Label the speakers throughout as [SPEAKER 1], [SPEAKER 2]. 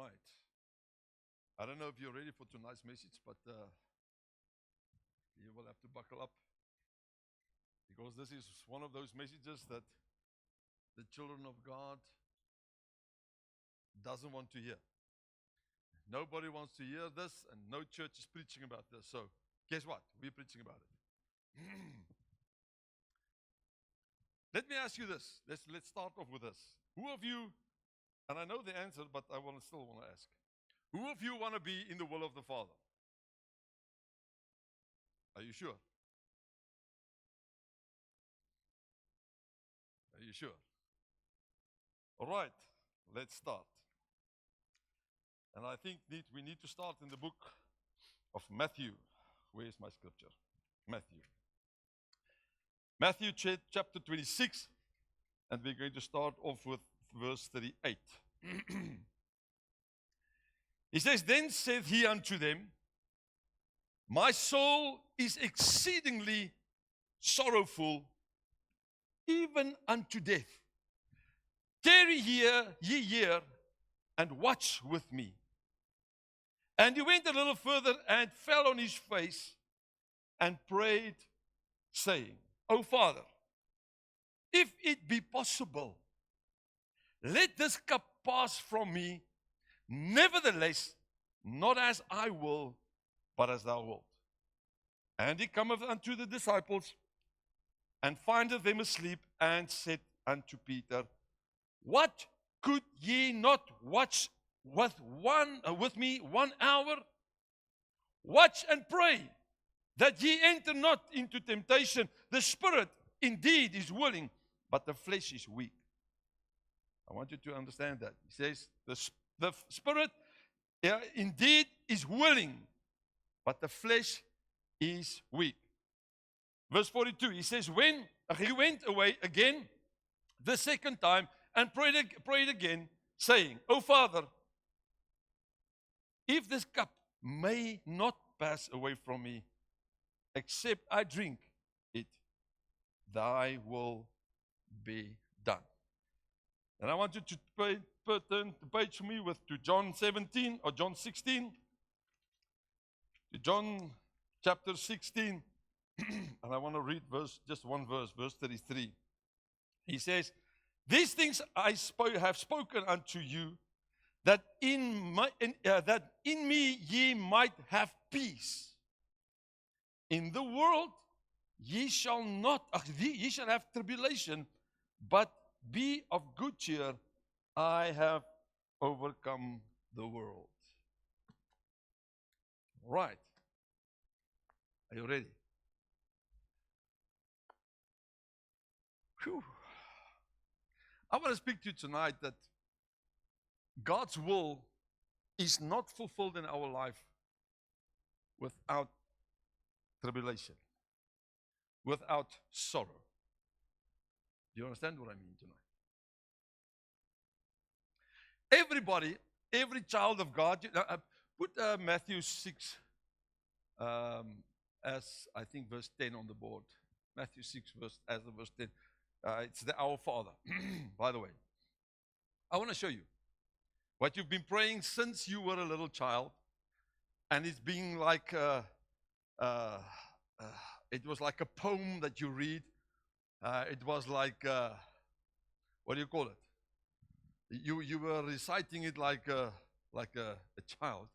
[SPEAKER 1] right. I don't know if you're ready for tonight's message, but you will have to buckle up because this is one of those messages that the children of God doesn't want to hear. Nobody wants to hear this, and no church is preaching about this. So, guess what? We're preaching about it. Let me ask you this. Let's start off with this. Who of you, and I know the answer, but I still want to ask. Who of you want to be in the will of the Father? Are you sure? Are you sure? All right, let's start. And I think we need to start in the book of Matthew. Where is my scripture? Matthew. Matthew chapter 26, and we're going to start off with verse 38. He says, Then said he unto them, My soul is exceedingly sorrowful, even unto death. Tarry here, ye here, and watch with me. And he went a little further and fell on his face and prayed, saying, O Father, if it be possible, let this cup pass from me. Nevertheless, not as I will, but as thou wilt. And he cometh unto the disciples, and findeth them asleep, and said unto Peter, What, could ye not watch with me 1 hour? Watch and pray, that ye enter not into temptation. The spirit indeed is willing, but the flesh is weak. I want you to understand that. He says, the spirit indeed is willing, but the flesh is weak. Verse 42, he says, When he went away again the second time and prayed again, saying, O Father, if this cup may not pass away from me, except I drink it, thy will be done. And I want you to turn the page for me to John 17 or John 16. To John chapter 16. And I want to read just one verse, verse 33. He says, These things I have spoken unto you, that in me ye might have peace. In the world ye shall have tribulation, but be of good cheer. I have overcome the world. Right. Are you ready? Whew. I want to speak to you tonight that God's will is not fulfilled in our life without tribulation, without sorrow. Do you understand what I mean tonight? Everybody, every child of God, put Matthew 6 as I think verse 10 on the board. Matthew 6 verse 10. It's the Our Father. By the way, I want to show you what you've been praying since you were a little child, and it's being like it was like a poem that you read. It was like what do you call it? You were reciting it like a child.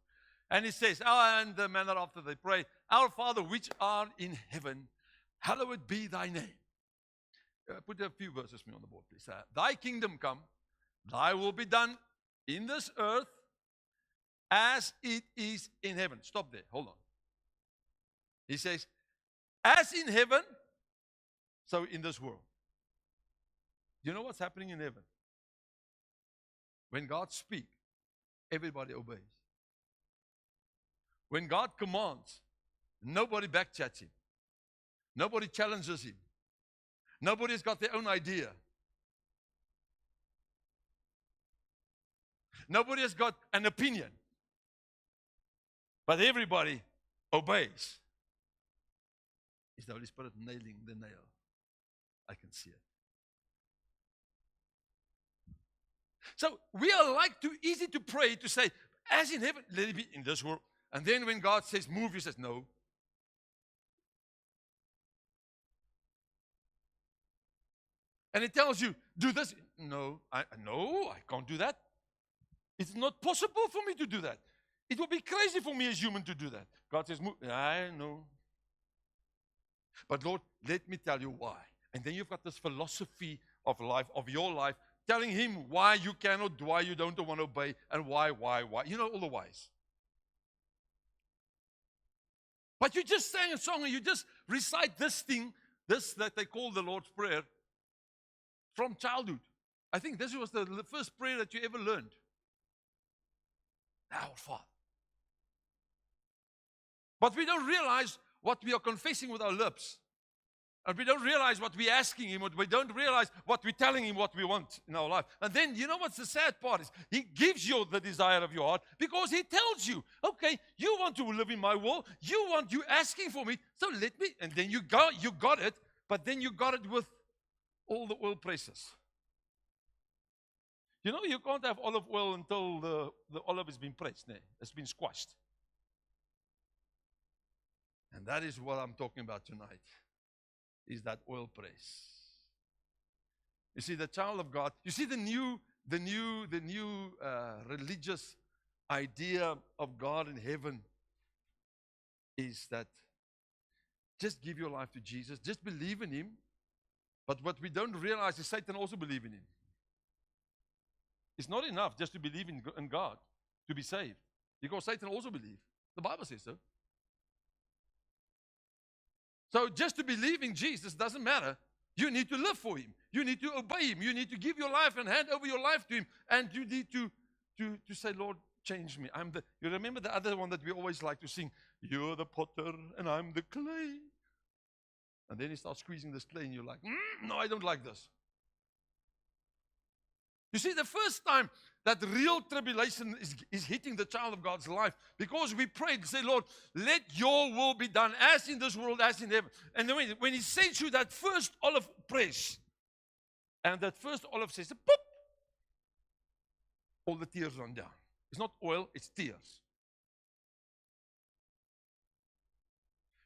[SPEAKER 1] And it says, and the manner after they pray, Our Father which art in heaven, hallowed be thy name. Put a few verses for me on the board, please. Thy kingdom come, thy will be done in this earth as it is in heaven. Stop there. Hold on. He says, as in heaven, so in this world. You know what's happening in heaven? When God speaks, everybody obeys. When God commands, nobody backchats him. Nobody challenges him. Nobody's got their own idea. Nobody has got an opinion. But everybody obeys. Is the Holy Spirit nailing the nail? I can see it. So we are like too easy to pray to say, as in heaven, let it be in this world. And then when God says move, you says no. And it tells you, do this. No, I can't do that. It's not possible for me to do that. It would be crazy for me as human to do that. God says, move. I know. But Lord, let me tell you why. And then you've got this philosophy of life, of your life, telling him why you cannot, why you don't want to obey, and why. You know all the whys. But you just sang a song and you just recite this thing, this that they call the Lord's Prayer, from childhood. I think this was the first prayer that you ever learned. Our Father. But we don't realize what we are confessing with our lips. And we don't realize what we're asking him, we don't realize what we're telling him what we want in our life. And then, you know what's the sad part is? He gives you the desire of your heart because he tells you, okay, you want to live in my will, you asking for me, so let me, and then you got it, but then you got it with all the oil presses. You know, you can't have olive oil until the olive has been pressed, it's been squashed. And that is what I'm talking about tonight, is that oil press. You see, the child of God, you see the new religious idea of God in heaven is that just give your life to Jesus, just believe in him. But what we don't realize is Satan also believes in him. It's not enough just to believe in God to be saved, because Satan also believes. The Bible says so. So just to believe in Jesus doesn't matter. You need to live for him. You need to obey him. You need to give your life and hand over your life to him. And you need to say, Lord, change me. You remember the other one that we always like to sing, you're the potter and I'm the clay. And then he starts squeezing this clay and you're like, no, I don't like this. You see, the first time that real tribulation is hitting the child of God's life, because we prayed and say, Lord, let your will be done as in this world, as in heaven. And then when he sends you that first olive press, and that first olive says, pop, all the tears run down. It's not oil, it's tears.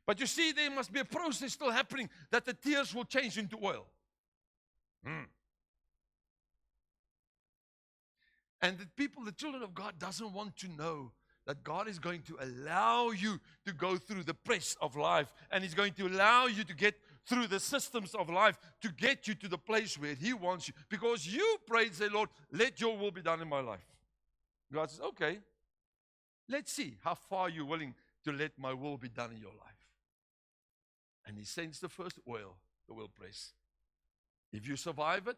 [SPEAKER 1] But you see, there must be a process still happening that the tears will change into oil. And the children of God doesn't want to know that God is going to allow you to go through the press of life, and he's going to allow you to get through the systems of life to get you to the place where he wants you. Because you prayed and say, Lord, let your will be done in my life. God says, okay, let's see how far you're willing to let my will be done in your life. And he sends the first oil, the oil press. If you survive it,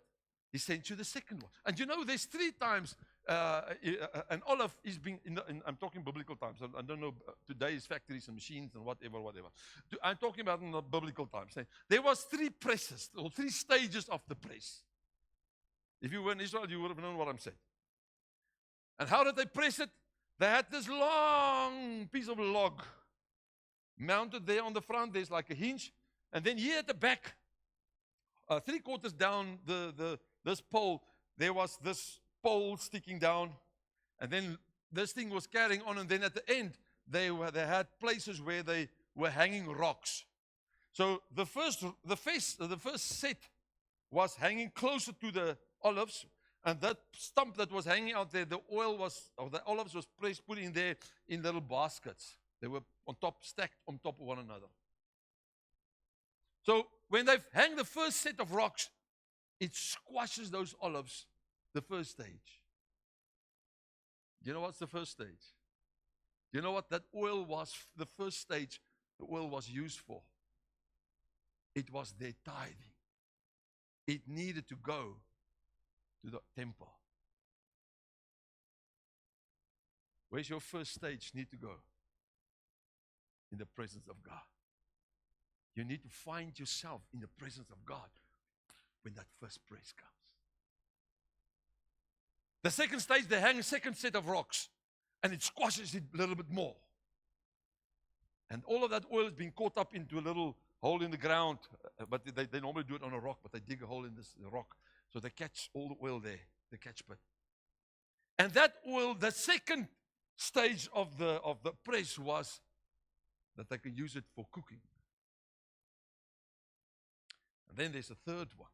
[SPEAKER 1] he sends you the second one. And you know, there's 3 times an olive is being, I'm talking biblical times. I don't know, today's factories and machines and whatever. I'm talking about in the biblical times. There was 3 presses, or 3 stages of the press. If you were in Israel, you would have known what I'm saying. And how did they press it? They had this long piece of log mounted there on the front. There's like a hinge. And then here at the back, 3/4 down this pole, there was this pole sticking down, and then this thing was carrying on, and then at the end they had places where they were hanging rocks. So the first set was hanging closer to the olives, and that stump that was hanging out there, the olives was put in there in little baskets. They were stacked on top of one another. So when they've hanged the first set of rocks, it squashes those olives, the first stage. Do you know what's the first stage? Do you know what that oil was, the first stage the oil was used for? It was their tithing. It needed to go to the temple. Where's your first stage need to go? In the presence of God. You need to find yourself in the presence of God when that first praise comes. The second stage, they hang a second set of rocks, and it squashes it a little bit more. And all of that oil is being caught up into a little hole in the ground, but they normally do it on a rock, but they dig a hole in the rock, so they catch all the oil there, the catch pit. And that oil, the second stage of the press was that they could use it for cooking. And then there's a third one.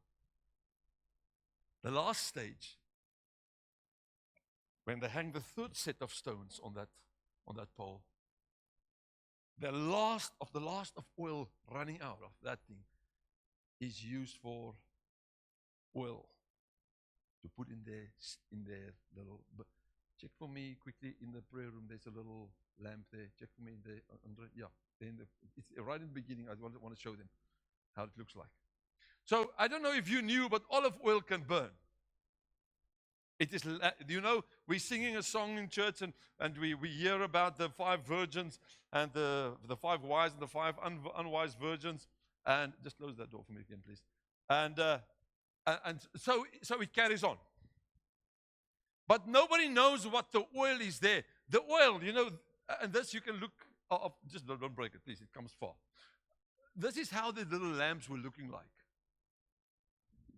[SPEAKER 1] The last stage, when they hang the third set of stones on that pole, the last of oil running out of that thing is used for oil to put in their little. Check for me quickly in the prayer room. There's a little lamp there. Check for me in the under. Yeah, it's right in the beginning. I want to show them how it looks like. So I don't know if you knew, but olive oil can burn. It is, you know, we're singing a song in church and we hear about the 5 virgins and the 5 wise and the 5 unwise virgins. And just close that door for me again, please. And so it carries on. But nobody knows what the oil is there. The oil, you know, and this you can look, just don't break it, please. It comes far. This is how the little lamps were looking like.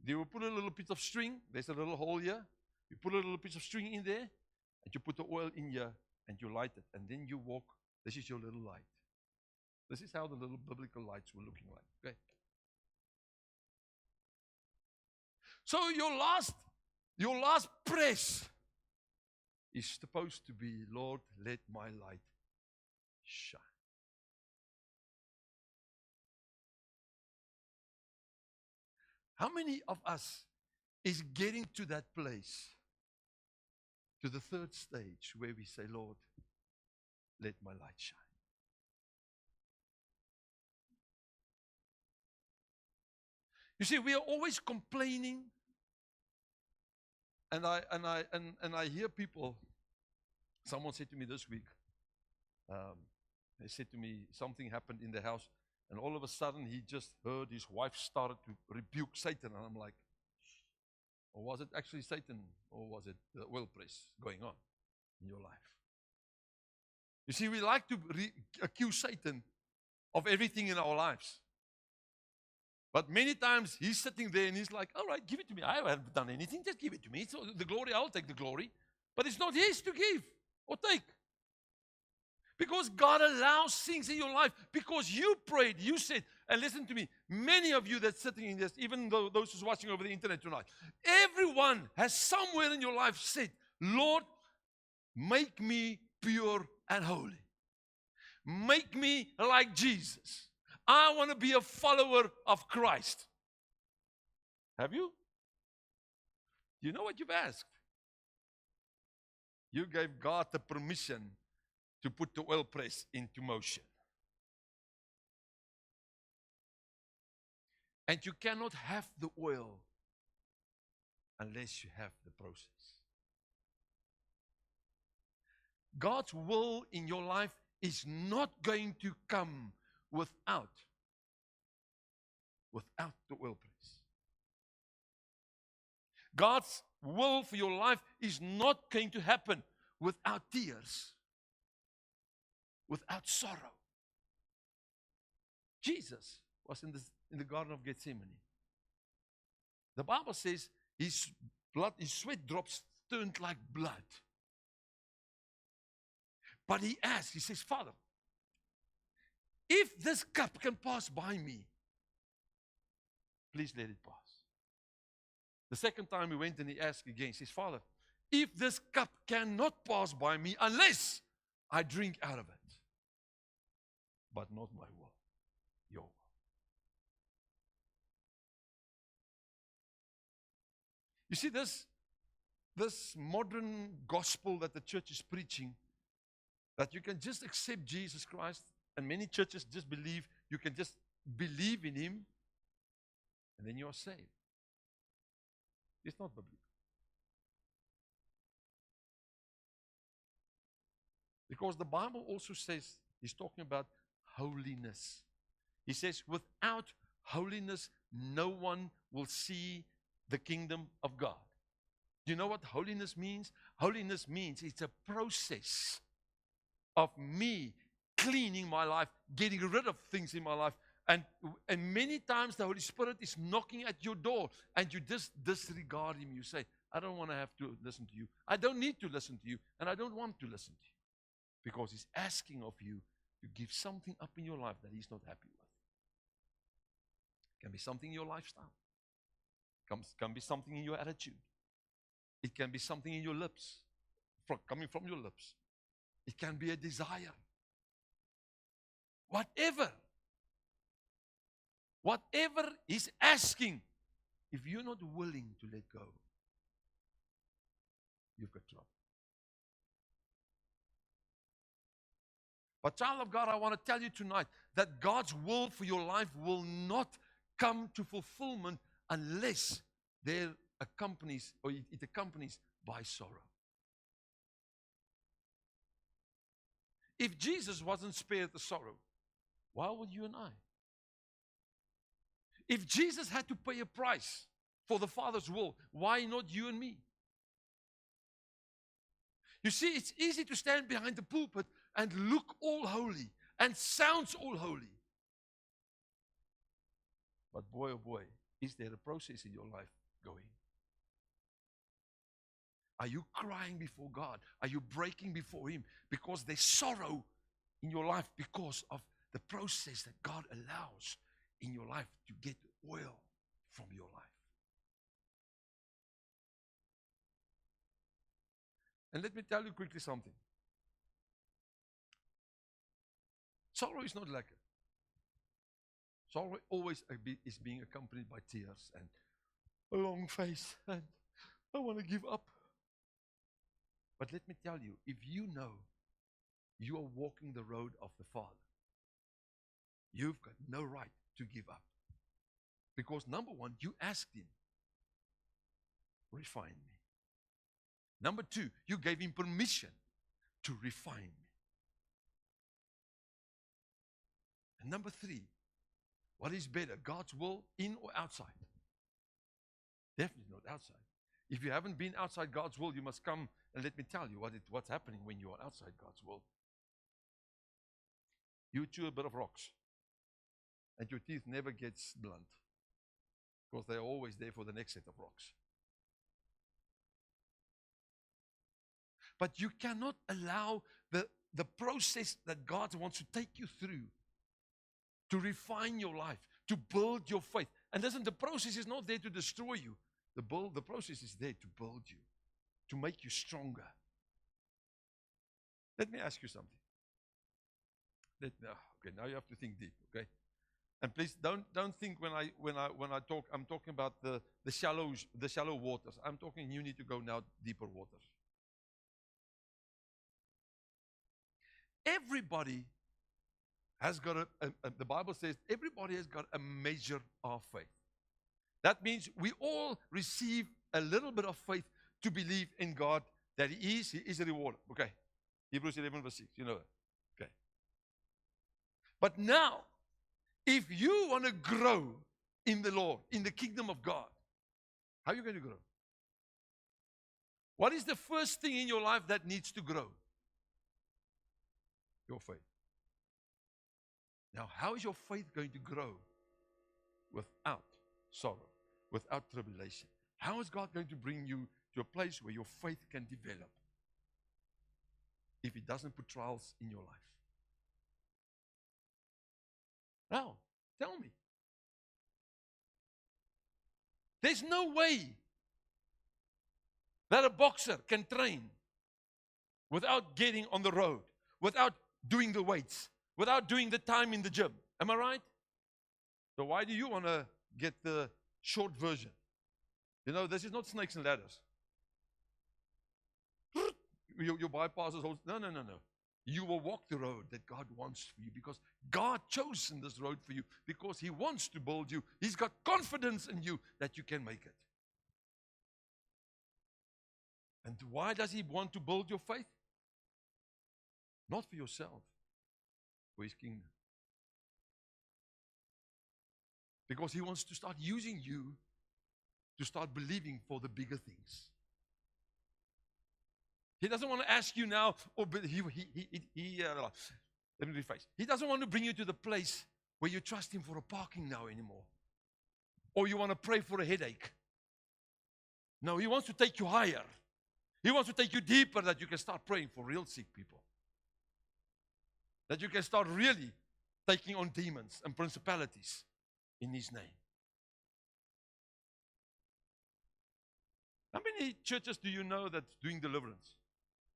[SPEAKER 1] They will put a little piece of string. There's a little hole here. You put a little piece of string in there, and you put the oil in here, and you light it. And then you walk. This is your little light. This is how the little biblical lights were looking like. Okay. So your last press is supposed to be, Lord, let my light shine. How many of us is getting to that place, to the third stage where we say, Lord, let my light shine? You see, we are always complaining, and I hear people. Someone said to me this week, they said to me something happened in the house, and all of a sudden he just heard his wife started to rebuke Satan, and I'm like, or was it actually Satan, or was it the oil press going on in your life? You see, we like to accuse Satan of everything in our lives. But many times he's sitting there and he's like, all right, give it to me. I haven't done anything, just give it to me. So the glory, I'll take the glory. But it's not his to give or take. Because God allows things in your life. Because you prayed, you said, and listen to me, many of you that's sitting in this, even though those who's watching over the internet tonight, everyone has somewhere in your life said, Lord, make me pure and holy. Make me like Jesus. I want to be a follower of Christ. Have you? You know what you've asked? You gave God the permission to put the oil press into motion. And you cannot have the oil unless you have the process. God's will in your life is not going to come without the oil press. God's will for your life is not going to happen without tears, without sorrow. Jesus was in the Garden of Gethsemane. The Bible says his sweat drops turned like blood. But he asked, he says, Father, if this cup can pass by me, please let it pass. The second time he went and he asked again, he says, Father, if this cup cannot pass by me unless I drink out of it, but not my will, your will. You see, this modern gospel that the church is preaching, that you can just accept Jesus Christ, and many churches just believe you can just believe in him, and then you are saved. It's not biblical. Because the Bible also says, he's talking about holiness. He says, without holiness, no one will see the kingdom of God. Do you know what holiness means? Holiness means it's a process of me cleaning my life, getting rid of things in my life. And many times the Holy Spirit is knocking at your door and you just disregard him. You say, I don't want to have to listen to you. I don't need to listen to you, and I don't want to listen to you. Because He's asking of you to give something up in your life that He's not happy with. It can be something in your lifestyle. It can be something in your attitude. It can be something in your lips, coming from your lips. It can be a desire. Whatever He's asking, if you're not willing to let go, you've got trouble. But child of God, I want to tell you tonight that God's will for your life will not come to fulfillment unless it accompanies by sorrow. If Jesus wasn't spared the sorrow, why would you and I? If Jesus had to pay a price for the Father's will, why not you and me? You see, it's easy to stand behind the pulpit and look all holy and sounds all holy. But boy, oh boy, is there a process in your life going? Are you crying before God? Are you breaking before Him? Because there's sorrow in your life because of the process that God allows in your life to get oil from your life. And let me tell you quickly something. Sorrow is not like it. Sorrow always is being accompanied by tears and a long face and I want to give up. But let me tell you, if you know you are walking the road of the Father, you've got no right to give up. Because number one, you asked Him, refine me. Number two, you gave Him permission to refine me. And number three, what is better, God's will in or outside? Definitely not outside. If you haven't been outside God's will, you must come and let me tell you what's happening when you are outside God's will. You chew a bit of rocks, and your teeth never gets blunt, because they're always there for the next set of rocks. But you cannot allow the process that God wants to take you through to refine your life, to build your faith. And listen, the process is not there to destroy you. The process is there to build you, to make you stronger. Let me ask you something. Okay, now you have to think deep, okay? And please don't think when I talk, I'm talking about the shallow waters. I'm talking you need to go now deeper waters. Everybody has got the Bible says everybody has got a measure of faith. That means we all receive a little bit of faith to believe in God that He is a rewarder. Okay. Hebrews 11 verse 6, you know that. Okay. But now, if you want to grow in the Lord, in the kingdom of God, how are you going to grow? What is the first thing in your life that needs to grow? Your faith. Now, how is your faith going to grow without sorrow, without tribulation? How is God going to bring you to a place where your faith can develop if He doesn't put trials in your life? Now, tell me. There's no way that a boxer can train without getting on the road, without doing the weights, without doing the time in the gym. Am I right? So why do you want to get the short version? You know, this is not snakes and ladders. You bypass this whole... No. You will walk the road that God wants for you because God chose in this road for you because He wants to build you. He's got confidence in you that you can make it. And why does He want to build your faith? Not for yourself, for His kingdom. Because He wants to start using you to start believing for the bigger things. He doesn't want to ask you now, let me rephrase. He doesn't want to bring you to the place where you trust Him for a parking now anymore. Or you want to pray for a headache. No, He wants to take you higher. He wants to take you deeper, that you can start praying for real sick people. That you can start really taking on demons and principalities in His name. How many churches do you know that's doing deliverance?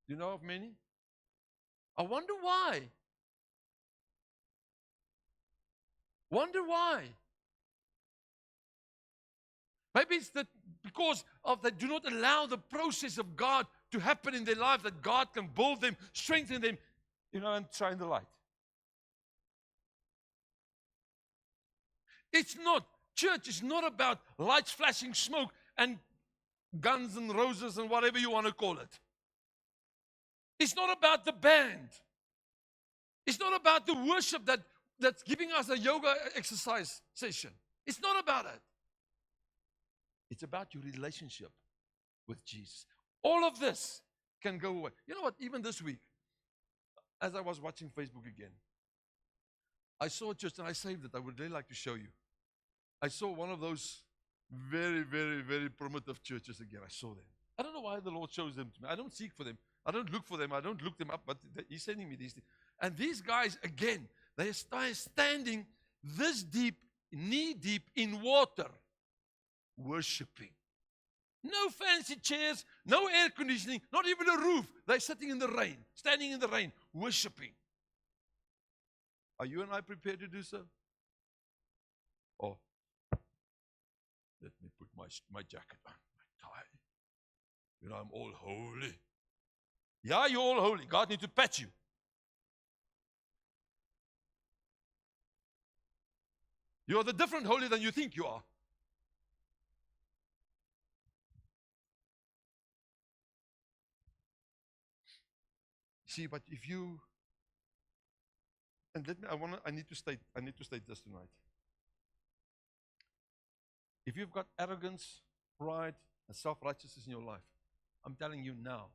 [SPEAKER 1] Do you know of many? I wonder why. Wonder why. Maybe it's that because of they do not allow the process of God to happen in their life, that God can build them, strengthen them, and shine the light. It's not. Church is not about lights flashing, smoke, and guns and roses and whatever you want to call it. It's not about the band. It's not about the worship that's giving us a yoga exercise session. It's not about it. It's about your relationship with Jesus. All of this can go away. You know what? Even this week, as I was watching Facebook again, I saw a church, and I saved it. I would really like to show you. I saw one of those very, very, very primitive churches again. I saw them. I don't know why the Lord shows them to me. I don't seek for them. I don't look for them. I don't look them up, but He's sending me these things. And these guys, again, they are standing this deep, knee deep in water, worshiping. No fancy chairs, no air conditioning, not even a roof. They're sitting in the rain, standing in the rain, worshiping. Are you and I prepared to do so? Oh, let me put my jacket on, my tie. I'm all holy. Yeah, you're all holy. God needs to patch you. You're the different holy than you think you are. See, but if you, and I need to state this tonight. If you've got arrogance, pride, and self-righteousness in your life, I'm telling you now,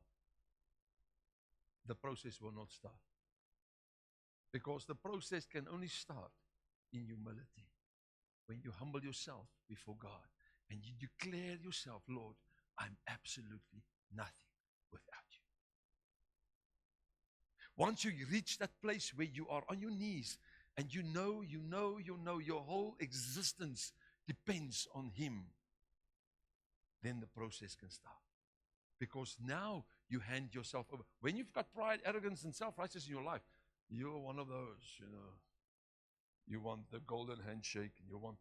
[SPEAKER 1] the process will not start. Because the process can only start in humility. When you humble yourself before God and you declare yourself, Lord, I'm absolutely nothing without you. Once you reach that place where you are on your knees and you know your whole existence depends on Him, then the process can start. Because now you hand yourself over. When you've got pride, arrogance, and self-righteousness in your life, you're one of those, You want the golden handshake, and you want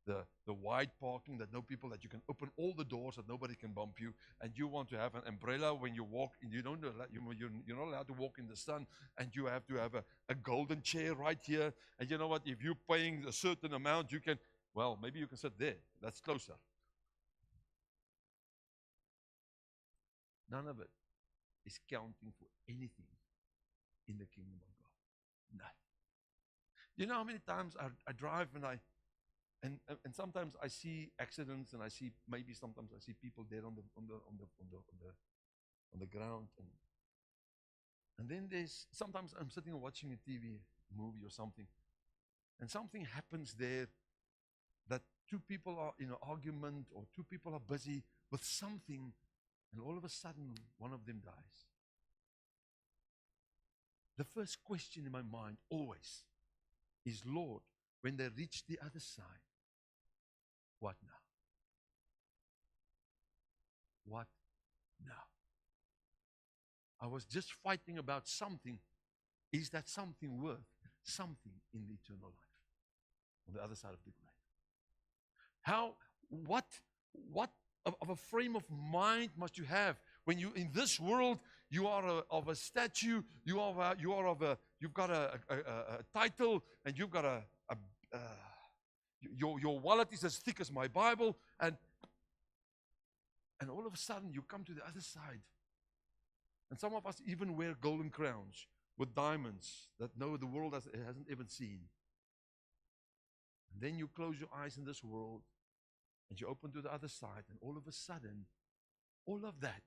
[SPEAKER 1] the wide parking that that you can open all the doors that nobody can bump you, and you want to have an umbrella when you walk, and you're not allowed to walk in the sun, and you have to have a golden chair right here, and you know what, if you're paying a certain amount, you can, maybe you can sit there, that's closer. None of it is counting for anything in the kingdom of God. Nothing. You know how many times I drive and sometimes I see accidents, and sometimes I see people dead on the ground, and then sometimes I'm sitting and watching a TV movie or something, and something happens there that two people are in an argument, or two people are busy with something, and all of a sudden one of them dies. The first question in my mind always is, Lord, when they reach the other side, what now? What now? I was just fighting about something. Is that something worth something in the eternal life on the other side of the grave? What of a frame of mind must you have when you in this world you are of a statue, you've got a title, and you've got your wallet is as thick as my Bible, and all of a sudden you come to the other side, and some of us even wear golden crowns with diamonds that the world hasn't even seen. And then you close your eyes in this world, and you open to the other side, and all of a sudden, all of that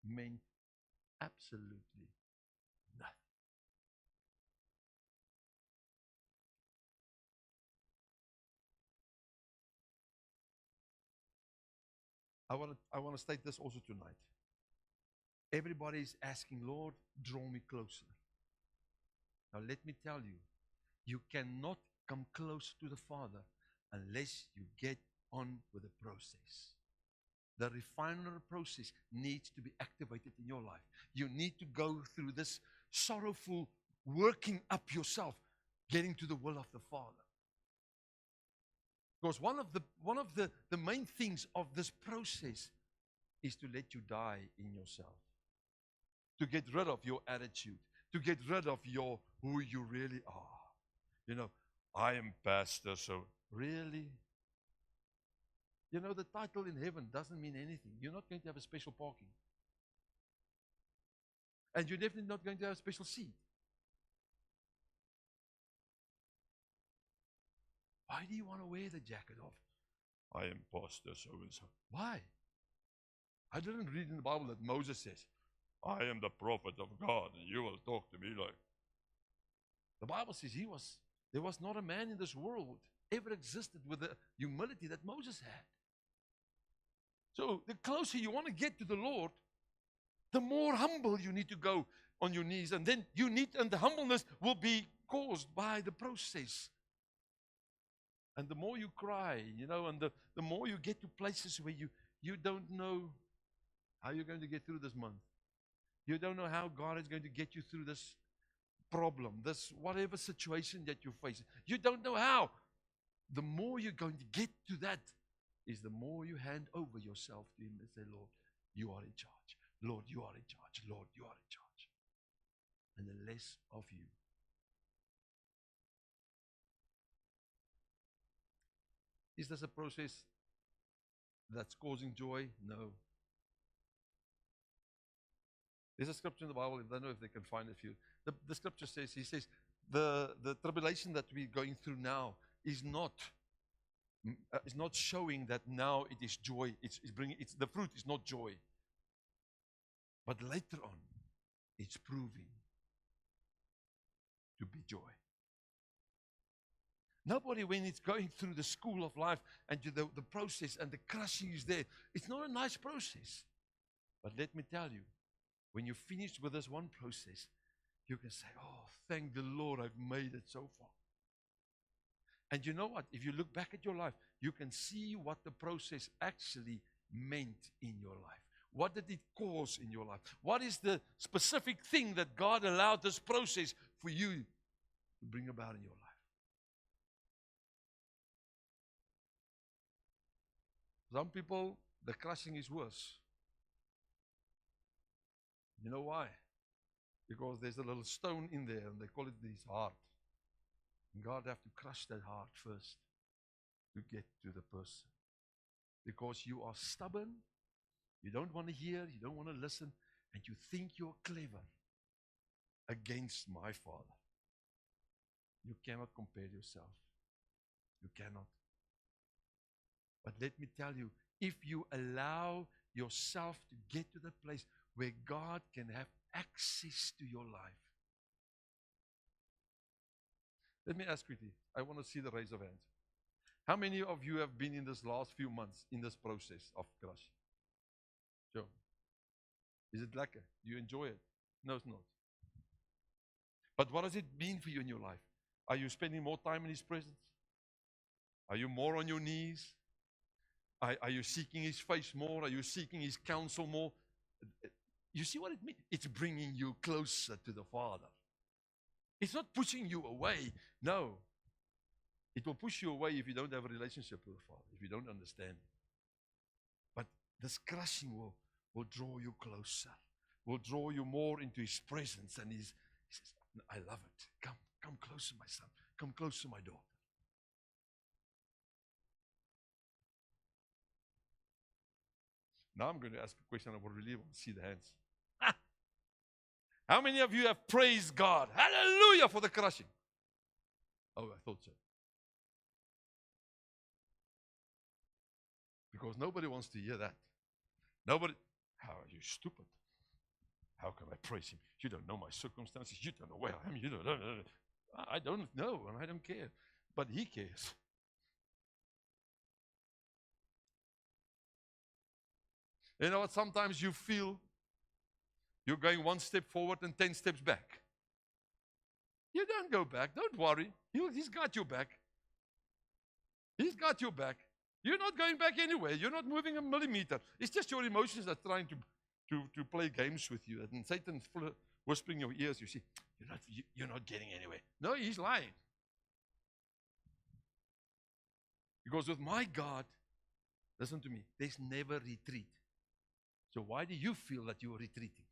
[SPEAKER 1] meant absolutely nothing. I I want to state this also tonight. Everybody is asking, Lord, draw me closer. Now let me tell you, you cannot come close to the Father unless you get on with the process. The refinery process needs to be activated in your life. You need to go through this sorrowful working up yourself, getting to the will of the Father. Because one of the main things of this process is to let you die in yourself. To get rid of your attitude. To get rid of who you really are. You know, I am pastor, so really? You know, the title in heaven doesn't mean anything. You're not going to have a special parking. And you're definitely not going to have a special seat. Why do you want to wear the jacket of, I am pastor so-and-so? Why? I didn't read in the Bible that Moses says, I am the prophet of God, and you will talk to me like. The Bible says there was not a man in this world ever existed with the humility that Moses had. So the closer you want to get to the Lord, the more humble you need to go on your knees. And then and the humbleness will be caused by the process. And the more you cry, and the more you get to places where you don't know how you're going to get through this month. You don't know how God is going to get you through this problem, this whatever situation that you're facing. You don't know how. The more you're going to get to that is the more you hand over yourself to Him and say, Lord, you are in charge. Lord, you are in charge. Lord, you are in charge. And the less of you. Is this a process that's causing joy? No. There's a scripture in the Bible, I don't know if they can find a few. The scripture says, he says, the tribulation that we're going through now is not showing that now it is joy. The fruit is not joy. But later on, it's proving to be joy. Nobody, when it's going through the school of life and the process and the crushing is there, it's not a nice process. But let me tell you, when you're finished with this one process, you can say, oh, thank the Lord, I've made it so far. And you know what? If you look back at your life, you can see what the process actually meant in your life. What did it cause in your life? What is the specific thing that God allowed this process for you to bring about in your life? Some people, the crushing is worse. You know why? Because there's a little stone in there, and they call it his heart. And God have to crush that heart first to get to the person. Because you are stubborn, you don't want to hear, you don't want to listen, and you think you're clever against my Father. You cannot compare yourself. You cannot. But let me tell you, if you allow yourself to get to the place where God can have access to your life. Let me ask quickly. I want to see the raise of hands. How many of you have been in this last few months in this process of crushing? Sure. Is it lekker? Do you enjoy it? No, it's not. But what does it mean for you in your life? Are you spending more time in His presence? Are you more on your knees? Are you seeking His face more? Are you seeking His counsel more? You see what it means? It's bringing you closer to the Father. It's not pushing you away. No. It will push you away if you don't have a relationship with the Father, if you don't understand Him. But this crushing will draw you closer, will draw you more into His presence. And He says, I love it. Come closer, my son. Come closer, my daughter. Now I'm going to ask a question. I would really want to see the hands. How many of you have praised God? Hallelujah for the crushing. Oh, I thought so. Because nobody wants to hear that. Nobody. How are you stupid? How can I praise Him? You don't know my circumstances. You don't know where I am. You don't know. I don't know, and I don't care. But He cares. You know what? Sometimes you feel you're going one step forward and 10 steps back. You don't go back. Don't worry. He's got your back. He's got your back. You're not going back anywhere. You're not moving a millimeter. It's just your emotions that are trying to play games with you. And Satan's whispering in your ears. You see, you're not getting anywhere. No, he's lying. Because with my God, listen to me, there's never retreat. So why do you feel that you are retreating?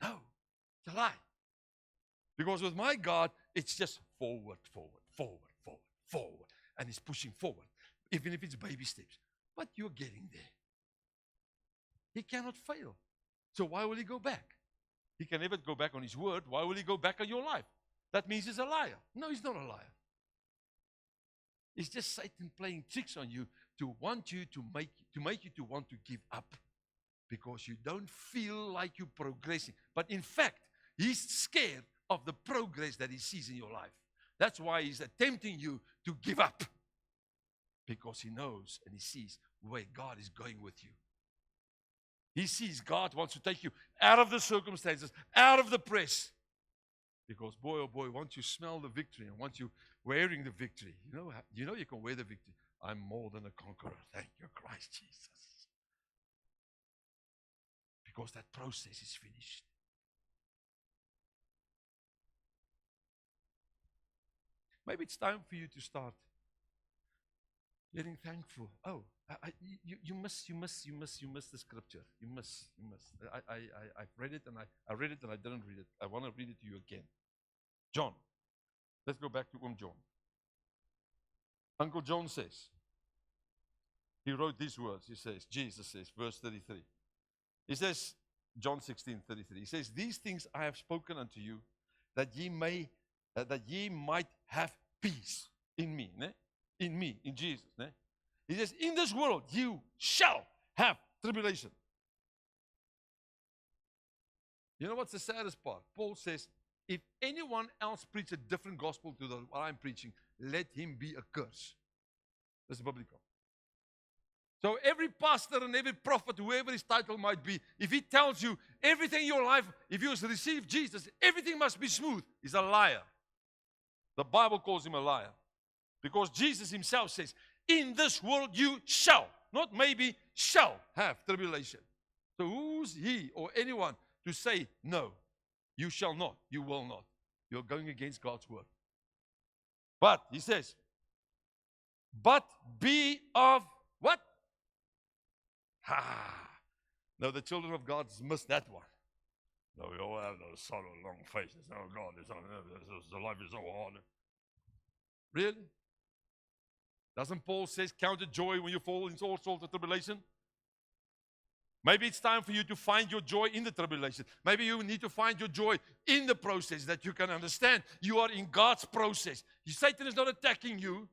[SPEAKER 1] No, it's a lie. Because with my God, it's just forward, forward, forward, forward, forward. And he's pushing forward, even if it's baby steps. But you're getting there. He cannot fail. So why will he go back? He can never go back on his word. Why will he go back on your life? That means he's a liar. No, he's not a liar. It's just Satan playing tricks on you to want you to make you to want to give up because you don't feel like you're progressing. But in fact, he's scared of the progress that he sees in your life. That's why he's attempting you to give up because he knows and he sees where God is going with you. He sees God wants to take you out of the circumstances, out of the press. Because boy, oh boy, once you smell the victory and once you're wearing the victory, you know you can wear the victory. I'm more than a conqueror. Thank you, Christ Jesus. Because that process is finished. Maybe it's time for you to start getting thankful. Oh, you miss the scripture. You miss. I've read it and I read it and I didn't read it. I want to read it to you again. John. Let's go back to John. Uncle John says, he wrote these words. He says, Jesus says, verse 33. He says, John 16:33. He says, these things I have spoken unto you, that ye might have peace in me. Ne? In me, in Jesus. Ne? He says, in this world you shall have tribulation. You know what's the saddest part? Paul says, if anyone else preach a different gospel to what I'm preaching, let him be accursed. That's biblical. So every pastor and every prophet, whoever his title might be, if he tells you everything in your life, if you receive Jesus, everything must be smooth, he's a liar. The Bible calls him a liar. Because Jesus himself says, in this world you shall, not maybe, shall have tribulation. So who's he or anyone to say no? You shall not. You will not. You're going against God's word. But, he says, but be of what? No, the children of God missed that one. No, we all have those sorrow, long faces. Oh, God, the life is so hard. Really? Doesn't Paul say, count it joy when you fall into all sorts of tribulation? Maybe it's time for you to find your joy in the tribulation. Maybe you need to find your joy in the process that you can understand. You are in God's process. Satan is not attacking you.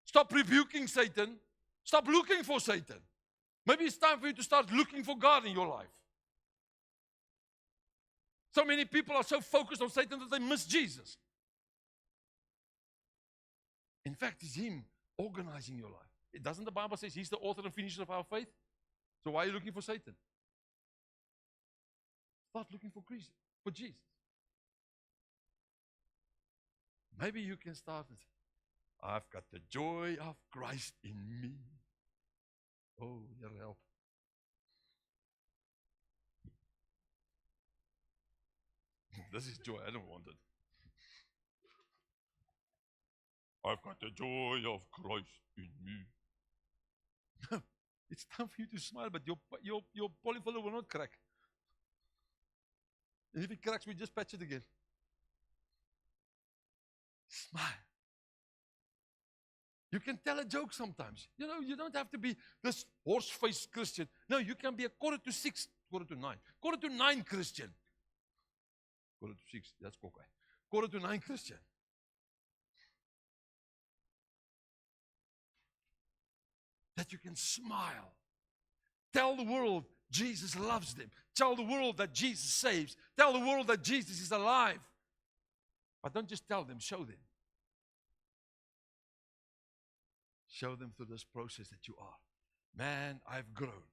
[SPEAKER 1] Stop rebuking Satan. Stop looking for Satan. Maybe it's time for you to start looking for God in your life. So many people are so focused on Satan that they miss Jesus. In fact, it's him organizing your life. Doesn't the Bible say he's the author and finisher of our faith? So why are you looking for Satan? Start looking for Jesus. Maybe you can start with, I've got the joy of Christ in me. Oh, your help. This is joy. I don't want it. I've got the joy of Christ in me. It's time for you to smile, but your polyfiller will not crack. And if it cracks, we just patch it again. Smile. You can tell a joke sometimes. You don't have to be this horse-faced Christian. No, you can be a 5:45, 9:45, 9:45 Christian. 5:45, that's cockeye. 8:45 Christian. That you can smile. Tell the world Jesus loves them. Tell the world that Jesus saves. Tell the world that Jesus is alive. But don't just tell them, show them. Show them through this process that you are. Man, I've grown.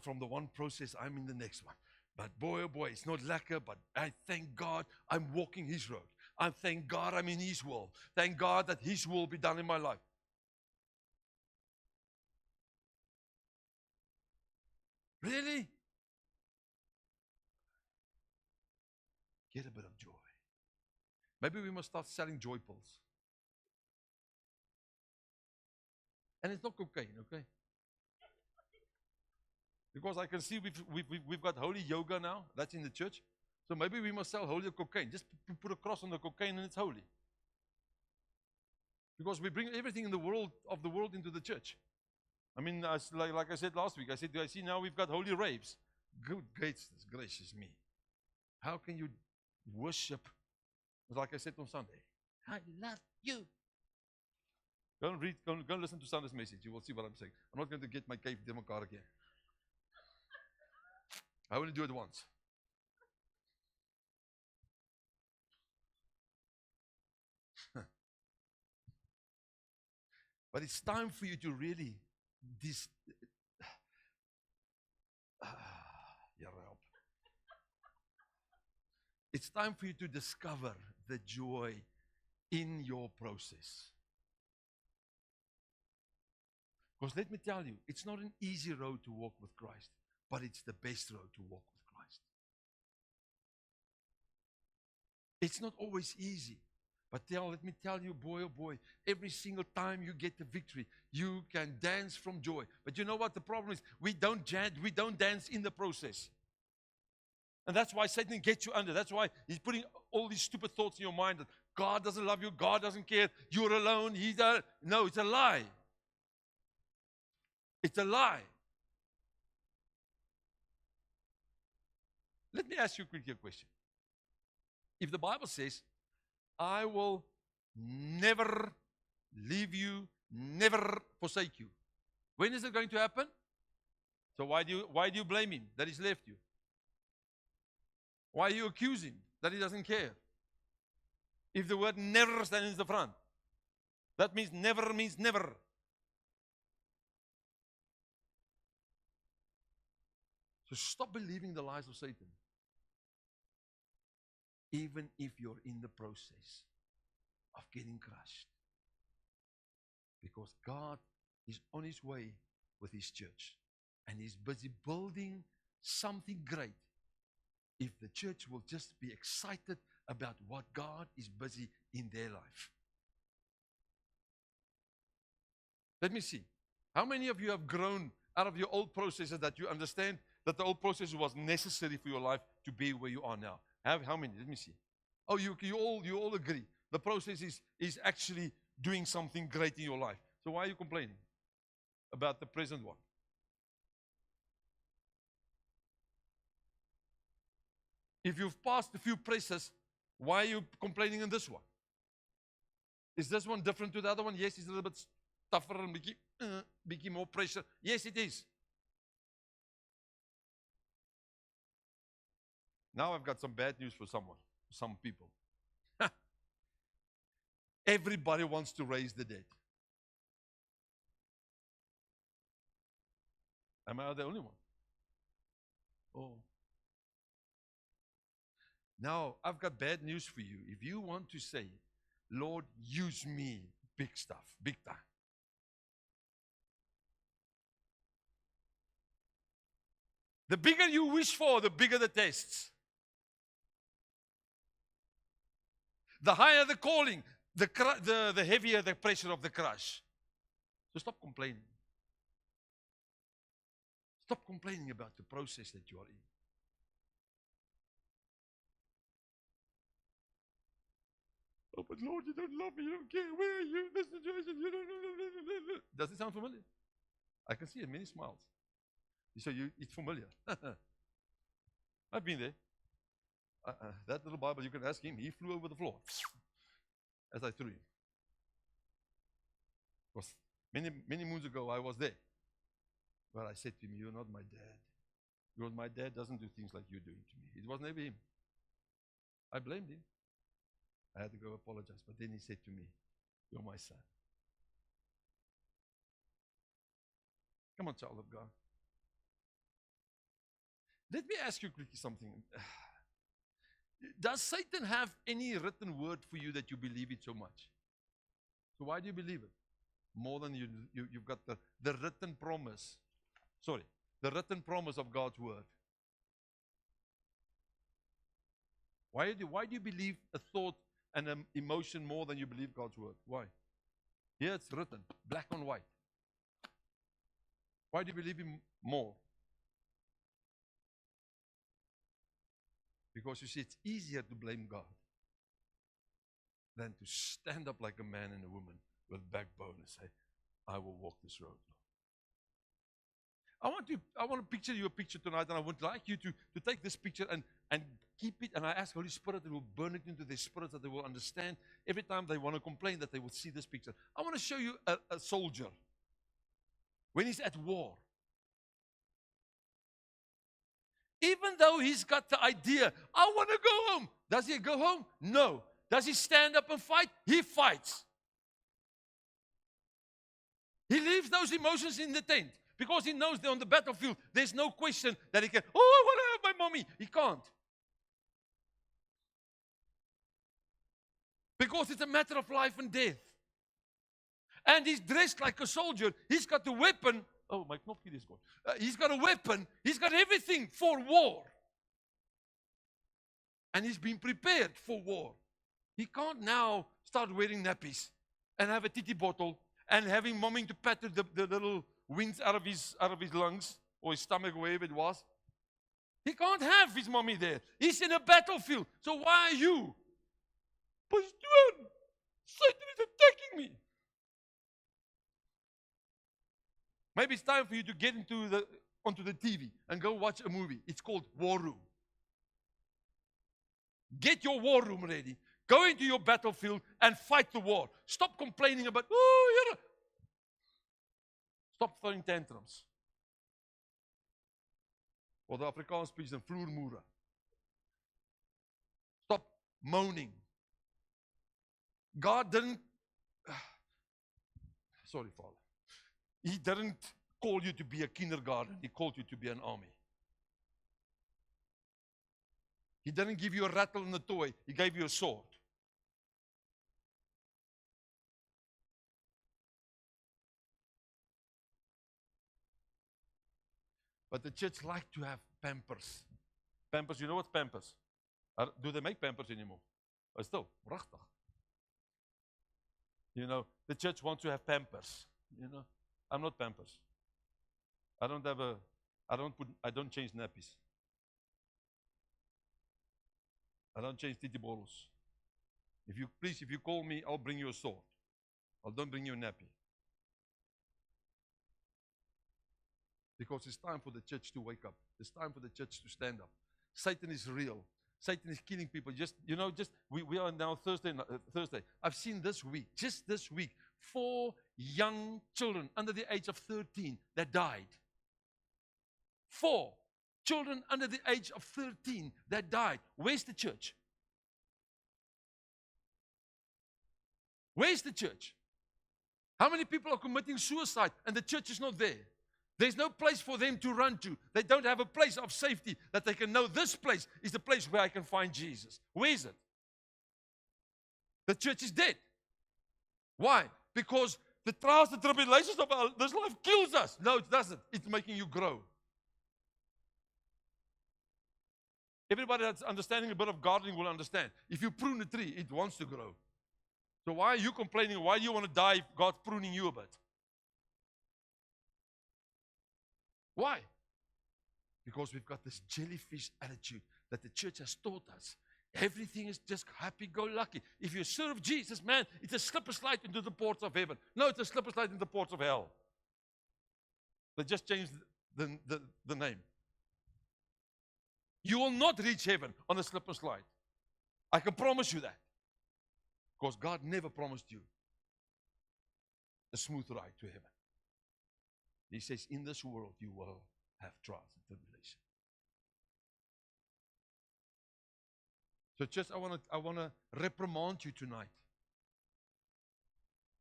[SPEAKER 1] From the one process, I'm in the next one. But boy, oh boy, it's not lacquer, but I thank God I'm walking His road. I thank God I'm in His will. Thank God that His will be done in my life. Really? Get a bit of joy. Maybe we must start selling joy pills. And it's not cocaine, okay? Because I can see we've got holy yoga now. That's in the church. So maybe we must sell holy cocaine. Just put a cross on the cocaine and it's holy. Because we bring everything in the world of the world into the church. I mean, like I said last week, I see now we've got holy raves. Good gracious me. How can you worship, like I said on Sunday? I love you. Go listen to Sunday's message. You will see what I'm saying. I'm not going to get my cave demo card again. I only do it once. But it's time for you to really your help. It's time for you to discover the joy in your process. Because let me tell you, it's not an easy road to walk with Christ, but it's the best road to walk with Christ. It's not always easy. But let me tell you, boy, oh boy, every single time you get the victory, you can dance from joy. But you know what the problem is? We don't dance in the process. And that's why Satan gets you under. That's why he's putting all these stupid thoughts in your mind that God doesn't love you, God doesn't care, you're alone, He does. No, it's a lie. It's a lie. Let me ask you quickly a question. If the Bible says, I will never leave you, never forsake you, when is it going to happen? So why do you blame Him that He's left you? Why you accuse Him that He doesn't care? If the word never stands in the front, that means never means never. So stop believing the lies of Satan. Even if you're in the process of getting crushed. Because God is on His way with His church. And He's busy building something great. If the church will just be excited about what God is busy in their life. Let me see. How many of you have grown out of your old processes that you understand that the old process was necessary for your life to be where you are now? How many? Let me see. Oh, you all agree. The process is actually doing something great in your life. So why are you complaining about the present one? If you've passed a few presses, why are you complaining in this one? Is this one different to the other one? Yes, it's a little bit tougher and bit more pressure. Yes, it is. Now I've got some bad news for some people. Everybody wants to raise the dead. Am I the only one? Oh. Now, I've got bad news for you. If you want to say, Lord, use me, big stuff, big time. The bigger you wish for, the bigger the tests. The higher the calling, the heavier the pressure of the crush. So stop complaining. Stop complaining about the process that you are in. Oh, but Lord, you don't love me, you don't care. Where are you in this situation? You don't. Does it sound familiar? I can see it, many smiles. So it's familiar. I've been there. That little Bible, you can ask him, he flew over the floor as I threw him. Because many moons ago, I was there. But I said to him, you're not my dad. Because my dad doesn't do things like you're doing to me. It was never him. I blamed him. I had to go apologize. But then he said to me, you're my son. Come on, child of God. Let me ask you quickly something. Does Satan have any written word for you that you believe it so much? So why do you believe it? More than you've got the written promise. Sorry, the written promise of God's word. Why do you believe a thought and an emotion more than you believe God's word? Why? Here it's written, black on white. Why do you believe him more? Because you see, it's easier to blame God than to stand up like a man and a woman with backbone and say, I will walk this road. I want to picture you a picture tonight, and I would like you to take this picture and keep it, and I ask Holy Spirit that will burn it into their spirits, that they will understand every time they want to complain, that they will see this picture. I want to show you a soldier when he's at war. Even though he's got the idea, I want to go home. Does he go home? No. Does he stand up and fight? He fights. He leaves those emotions in the tent because he knows that on the battlefield, there's no question that he can, oh, I want to have my mommy. He can't. Because it's a matter of life and death. And he's dressed like a soldier. He's got the weapon. Oh, my knopje is gone. He's got a weapon. He's got everything for war. And he's been prepared for war. He can't now start wearing nappies and have a titty bottle and having mommy to patter the little winds out of his lungs or his stomach, wherever it was. He can't have his mommy there. He's in a battlefield. So why are you? Pastor, Satan is attacking me. Maybe it's time for you to get onto the TV and go watch a movie. It's called War Room. Get your war room ready. Go into your battlefield and fight the war. Stop complaining about, Stop throwing tantrums. Or the Afrikaans speaks in vloermoere. Stop moaning. God didn't, sorry, Father. He didn't call you to be a kindergarten. He called you to be an army. He didn't give you a rattle and a toy. He gave you a sword. But the church like to have Pampers. Pampers, you know what's Pampers? Do they make Pampers anymore? Oh, still, prachtig. You know, the church wants to have Pampers. You know, I'm not Pampers. I don't change nappies. I don't change titty bottles. If you call me, I'll bring you a sword. I don't bring you a nappy. Because it's time for the church to wake up. It's time for the church to stand up. Satan is real. Satan is killing people. We are now Thursday. I've seen this week, just this week, 4 young children under the age of 13 that died. 4 children under the age of 13 that died. Where's the church? Where's the church? How many people are committing suicide and the church is not there? There's no place for them to run to. They don't have a place of safety that they can know this place is the place where I can find Jesus. Where is it? The church is dead. Why? Because the trials, the tribulations of this life kills us. No, it doesn't. It's making you grow. Everybody that's understanding a bit of gardening will understand. If you prune a tree, it wants to grow. So why are you complaining? Why do you want to die if God's pruning you a bit? Why? Because we've got this jellyfish attitude that the church has taught us. Everything is just happy-go-lucky. If you serve Jesus, man, it's a slip and slide into the ports of heaven. No, it's a slip and slide into the ports of hell. They just changed the name. You will not reach heaven on a slip and slide. I can promise you that. Because God never promised you a smooth ride to heaven. He says, in this world you will have trials and tribulation. So just I want to reprimand you tonight.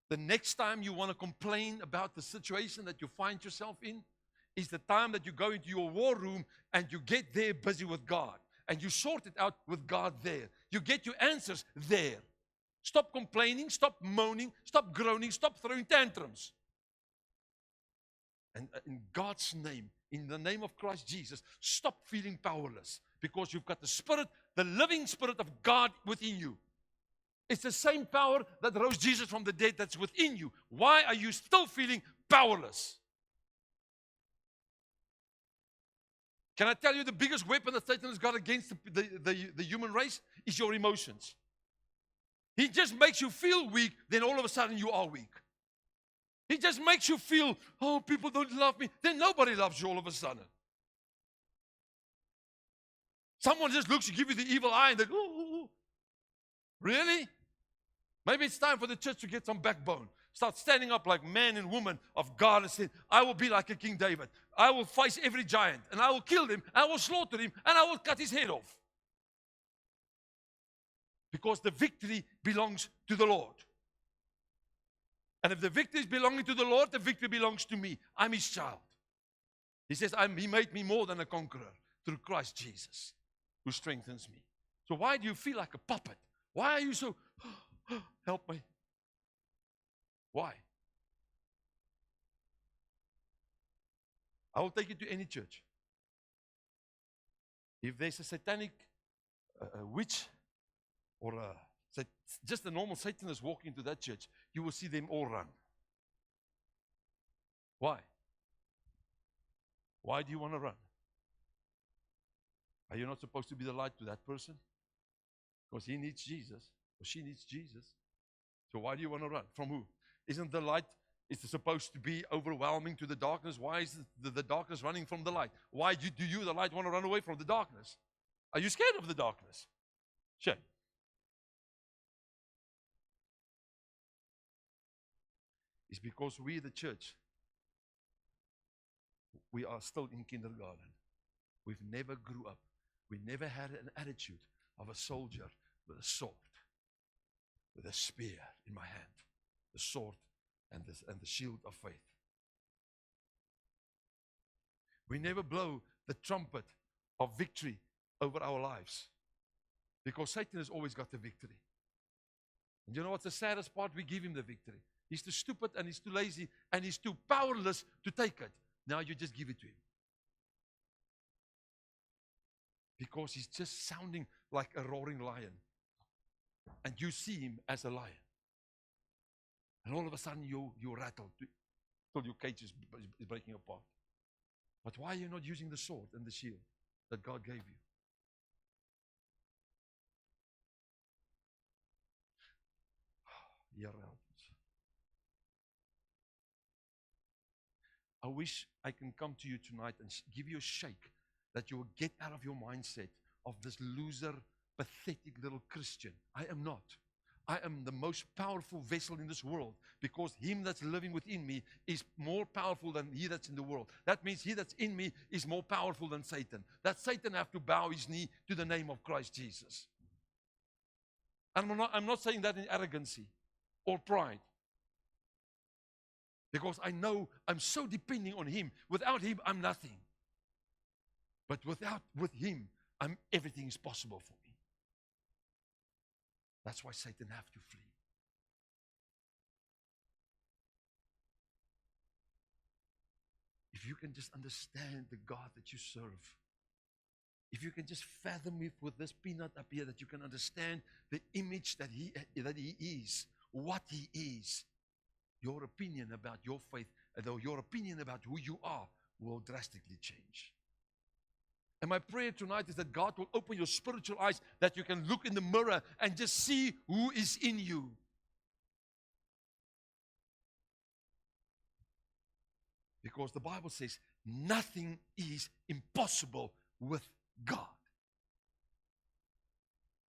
[SPEAKER 1] The next time you want to complain about the situation that you find yourself in, is the time that you go into your war room and you get there busy with God. And you sort it out with God there. You get your answers there. Stop complaining, stop moaning, stop groaning, stop throwing tantrums. And in God's name, in the name of Christ Jesus, stop feeling powerless because you've got the Spirit, the living Spirit of God within you. It's the same power that rose Jesus from the dead that's within you. Why are you still feeling powerless? Can I tell you the biggest weapon that Satan has got against the human race is your emotions. He just makes you feel weak, then all of a sudden you are weak. He just makes you feel, oh, people don't love me. Then nobody loves you all of a sudden. Someone just looks, give you the evil eye, and they go, oh, really? Maybe it's time for the church to get some backbone. Start standing up like men and women of God and say, I will be like a King David. I will face every giant, and I will kill him, I will slaughter him, and I will cut his head off. Because the victory belongs to the Lord. And if the victory is belonging to the Lord, the victory belongs to me. I'm His child. He says, He made me more than a conqueror through Christ Jesus, who strengthens me. So why do you feel like a puppet? Why are you so, help me? Why? I will take you to any church. If there's a satanic witch or just a normal Satanist walking into that church, you will see them all run. Why? Why do you want to run? Are you not supposed to be the light to that person? Because he needs Jesus, or she needs Jesus. So why do you want to run? From who? Isn't the light supposed to be overwhelming to the darkness? Why is the darkness running from the light? Why do you, the light, want to run away from the darkness? Are you scared of the darkness? Shame. It's because we, the church, we are still in kindergarten. We've never grew up. We never had an attitude of a soldier with a sword, with a spear in my hand, the sword and the shield of faith. We never blow the trumpet of victory over our lives because Satan has always got the victory. And you know what's the saddest part? We give him the victory. He's too stupid and he's too lazy and he's too powerless to take it. Now you just give it to him. Because he's just sounding like a roaring lion. And you see him as a lion. And all of a sudden you rattle till your cage is breaking apart. But why are you not using the sword and the shield that God gave you? I wish I can come to you tonight and give you a shake that you will get out of your mindset of this loser, pathetic little Christian. I am not. I am the most powerful vessel in this world because him that's living within me is more powerful than he that's in the world. That means he that's in me is more powerful than Satan. That Satan have to bow his knee to the name of Christ Jesus. And I'm not saying that in arrogancy or pride. Because I know I'm so depending on him. Without him, I'm nothing. But with him, everything is possible for me. That's why Satan have to flee. If you can just understand the God that you serve, if you can just fathom with this peanut up here, that you can understand the image that he is, what he is, your opinion about your faith, though your opinion about who you are will drastically change. And my prayer tonight is that God will open your spiritual eyes, that you can look in the mirror and just see who is in you. Because the Bible says nothing is impossible with God.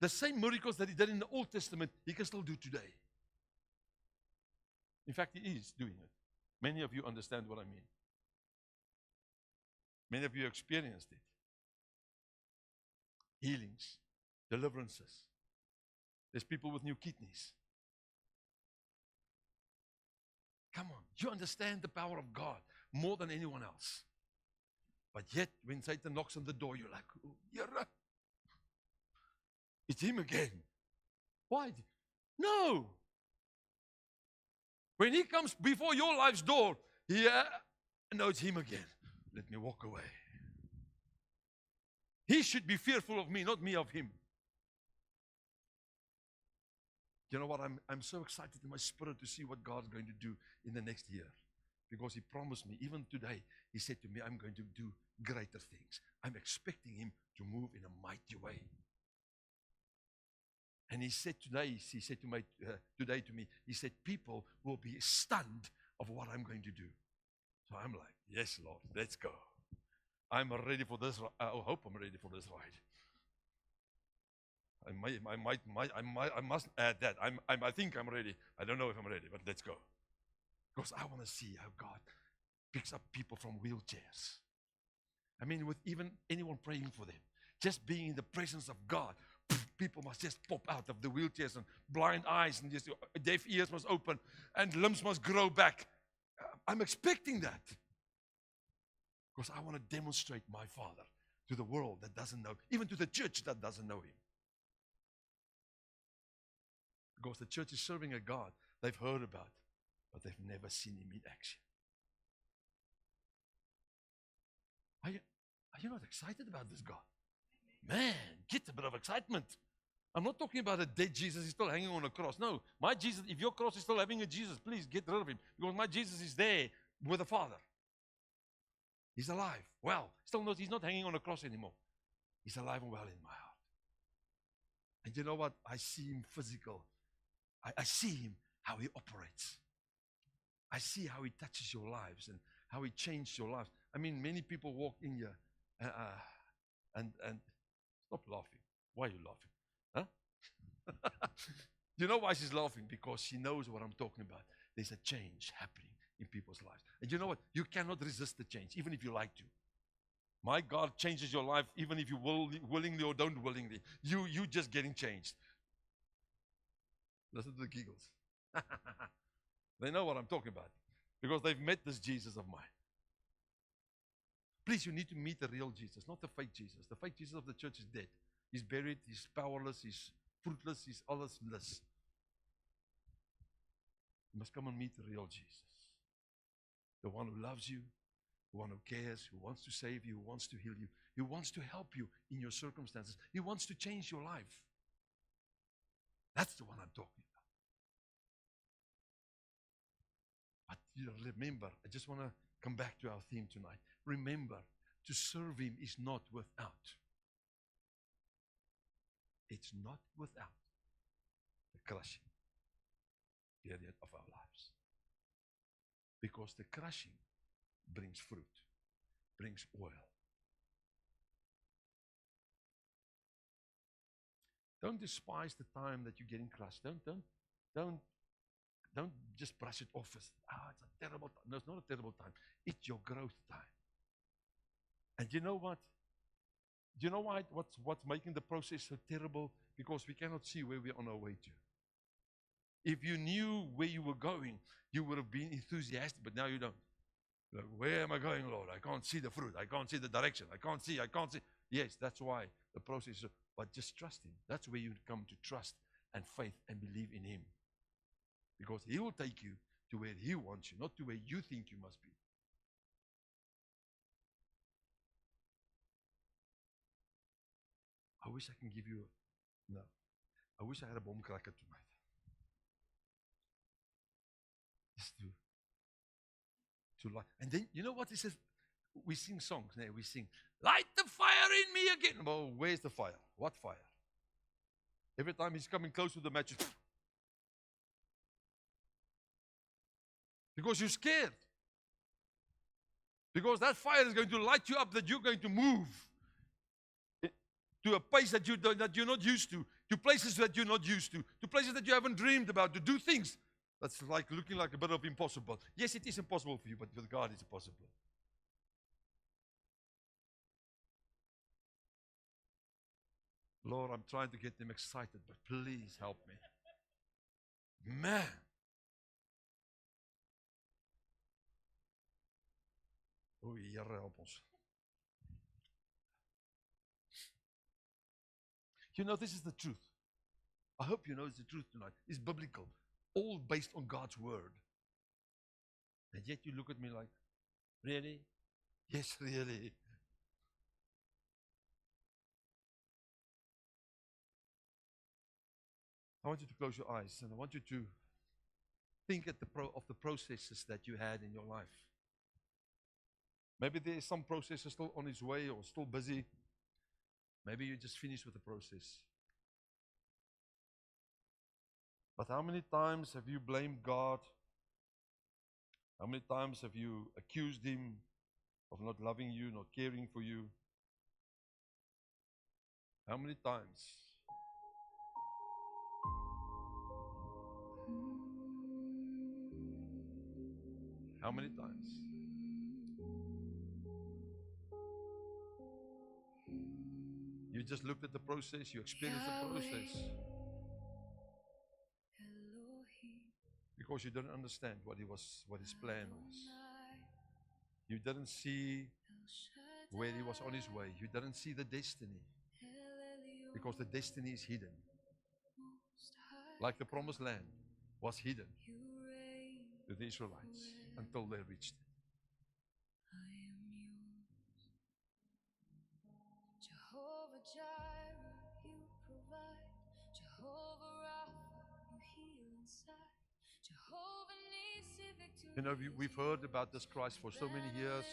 [SPEAKER 1] The same miracles that he did in the Old Testament, he can still do today. In fact, he is doing it. Many of you understand what I mean. Many of you experienced it. Healings, deliverances. There's people with new kidneys. Come on, you understand the power of God more than anyone else. But yet, when Satan knocks on the door, you're like, oh, Yera, it's him again. Why? No. When he comes before your life's door, no, it's him again. Let me walk away. He should be fearful of me, not me of him. You know what? I'm so excited in my spirit to see what God's going to do in the next year. Because he promised me, even today, he said to me, I'm going to do greater things. I'm expecting him to move in a mighty way. And he said today, to me, he said, people will be stunned of what I'm going to do. So I'm like, yes, Lord, let's go. I'm ready for this. I hope I'm ready for this ride. I must add that. I think I'm ready. I don't know if I'm ready, but let's go. Because I want to see how God picks up people from wheelchairs. I mean, with even anyone praying for them, just being in the presence of God, people must just pop out of the wheelchairs, and blind eyes and just deaf ears must open and limbs must grow back. I'm expecting that. Because I want to demonstrate my Father to the world that doesn't know, even to the church that doesn't know him. Because the church is serving a God they've heard about, but they've never seen him in action. Are you not excited about this God? Man, get a bit of excitement. I'm not talking about a dead Jesus, he's still hanging on a cross. No, my Jesus, if your cross is still having a Jesus, please get rid of him. Because my Jesus is there with the Father. He's alive. Well, still not, he's not hanging on a cross anymore. He's alive and well in my heart. And you know what? I see him physical. I see him, how he operates. I see how he touches your lives and how he changed your lives. I mean, many people walk in here and stop laughing. Why are you laughing? Huh? You know why she's laughing? Because she knows what I'm talking about. There's a change happening in people's lives. And you know what? You cannot resist the change, even if you like to. My God changes your life, even if you willingly or don't willingly. You just getting changed. Listen to the giggles. They know what I'm talking about because they've met this Jesus of mine. Please, you need to meet the real Jesus, not the fake Jesus. The fake Jesus of the church is dead. He's buried, he's powerless, he's fruitless, he's allless. You must come and meet the real Jesus. The one who loves you, the one who cares, who wants to save you, who wants to heal you, who wants to help you in your circumstances. He wants to change your life. That's the one I'm talking about. But remember, I just want to come back to our theme tonight. Remember, to serve him is not without. It's not without the crushing period of our lives. Because the crushing brings fruit, brings oil. Don't despise the time that you're getting crushed. Don't just brush it off as, it's a terrible time. No, it's not a terrible time. It's your growth time. And you know what? Do you know why? What's making the process so terrible? Because we cannot see where we're on our way to. If you knew where you were going, you would have been enthusiastic, but now you don't. Like, where am I going, Lord? I can't see the fruit. I can't see the direction. I can't see. Yes, that's why the process is, but just trust him. That's where you come to trust and faith and believe in him. Because he will take you to where he wants you, not to where you think you must be. I wish I can give you no. I wish I had a bomb cracker tonight. Just to light. And then, you know what it says? We sing songs. We sing, light the fire in me again. Well, where's the fire? What fire? Every time he's coming close to the match, because you're scared. Because that fire is going to light you up, that you're going to move to a place that you're not used to places that you're not used to places that you haven't dreamed about, to do things that's like looking like a bit of impossible. Yes, it is impossible for you, but with God it's possible. Lord, I'm trying to get them excited, but please help me. Man. O Here, help ons. You know, this is the truth. I hope you know it's the truth tonight. It's biblical, all based on God's word. And yet you look at me like, really? Yes, really. I want you to close your eyes and I want you to think of the processes that you had in your life. Maybe there is some process still on its way or still busy. Maybe you just finished with the process. But how many times have you blamed God? How many times have you accused Him of not loving you, not caring for you? How many times? How many times? You just looked at the process, you experienced the process. Because you didn't understand what his plan was. You didn't see where he was on his way. You didn't see the destiny. Because the destiny is hidden. Like the promised land was hidden to the Israelites until they reached it. Jehovah Jireh, you provide. Jehovah Rapha, you heal inside. Jehovah Nissi, victory. You know, we've heard about this Christ for so many years.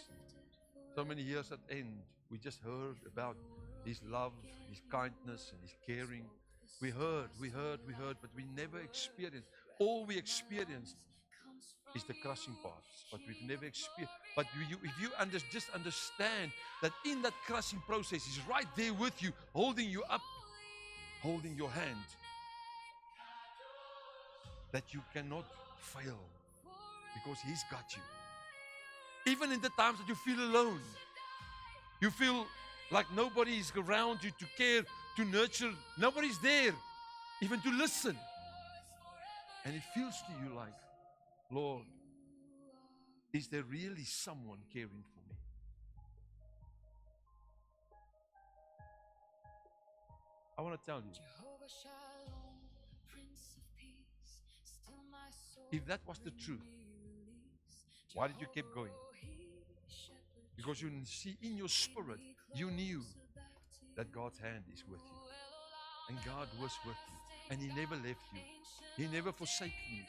[SPEAKER 1] So many years at end. We just heard about His love, His kindness, and His caring. We heard, but we never experienced. All we experienced is the crushing parts, but we've never experienced. But if you just understand that in that crushing process, He's right there with you, holding you up, holding your hand, that you cannot fail because He's got you. Even in the times that you feel alone, you feel like nobody is around you to care, to nurture, nobody's there, even to listen. And it feels to you like, Lord, is there really someone caring for me? I want to tell you, if that was the truth, why did you keep going? Because you see in your spirit, you knew that God's hand is with you. And God was with you. And He never left you. He never forsaken you.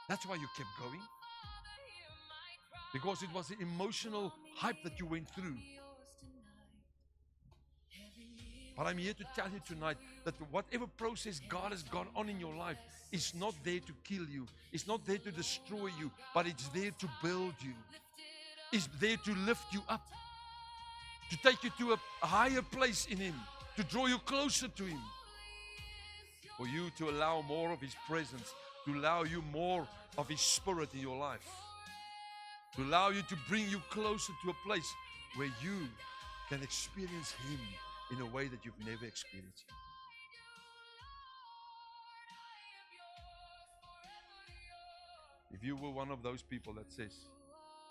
[SPEAKER 1] That's why you kept going. Because it was the emotional hype that you went through. But I'm here to tell you tonight that whatever process God has got on in your life is not there to kill you. It's not there to destroy you, but it's there to build you. It's there to lift you up, to take you to a higher place in Him, to draw you closer to Him, for you to allow more of His presence, to allow you more of His Spirit in your life, to allow you to bring you closer to a place where you can experience Him in a way that you've never experienced Him. If you were one of those people that says,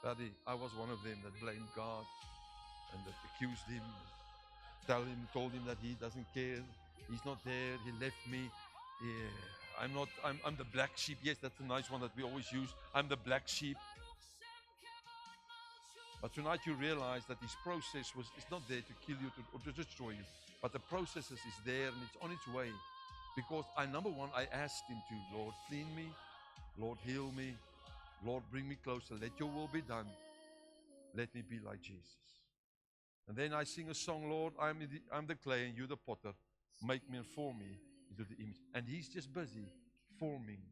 [SPEAKER 1] Daddy, I was one of them that blamed God and that accused Him, told Him that He doesn't care, He's not there, He left me. Yeah, I'm the black sheep. Yes, that's a nice one that we always use. I'm the black sheep. But tonight you realize that His process is not there to kill you or to destroy you, but the process is there and it's on its way. Because number one, I asked Him to, Lord, clean me, Lord, heal me, Lord, bring me closer. Let your will be done. Let me be like Jesus. And then I sing a song, Lord, I'm the clay and you're the potter. Make me and form me into the image. And He's just busy forming.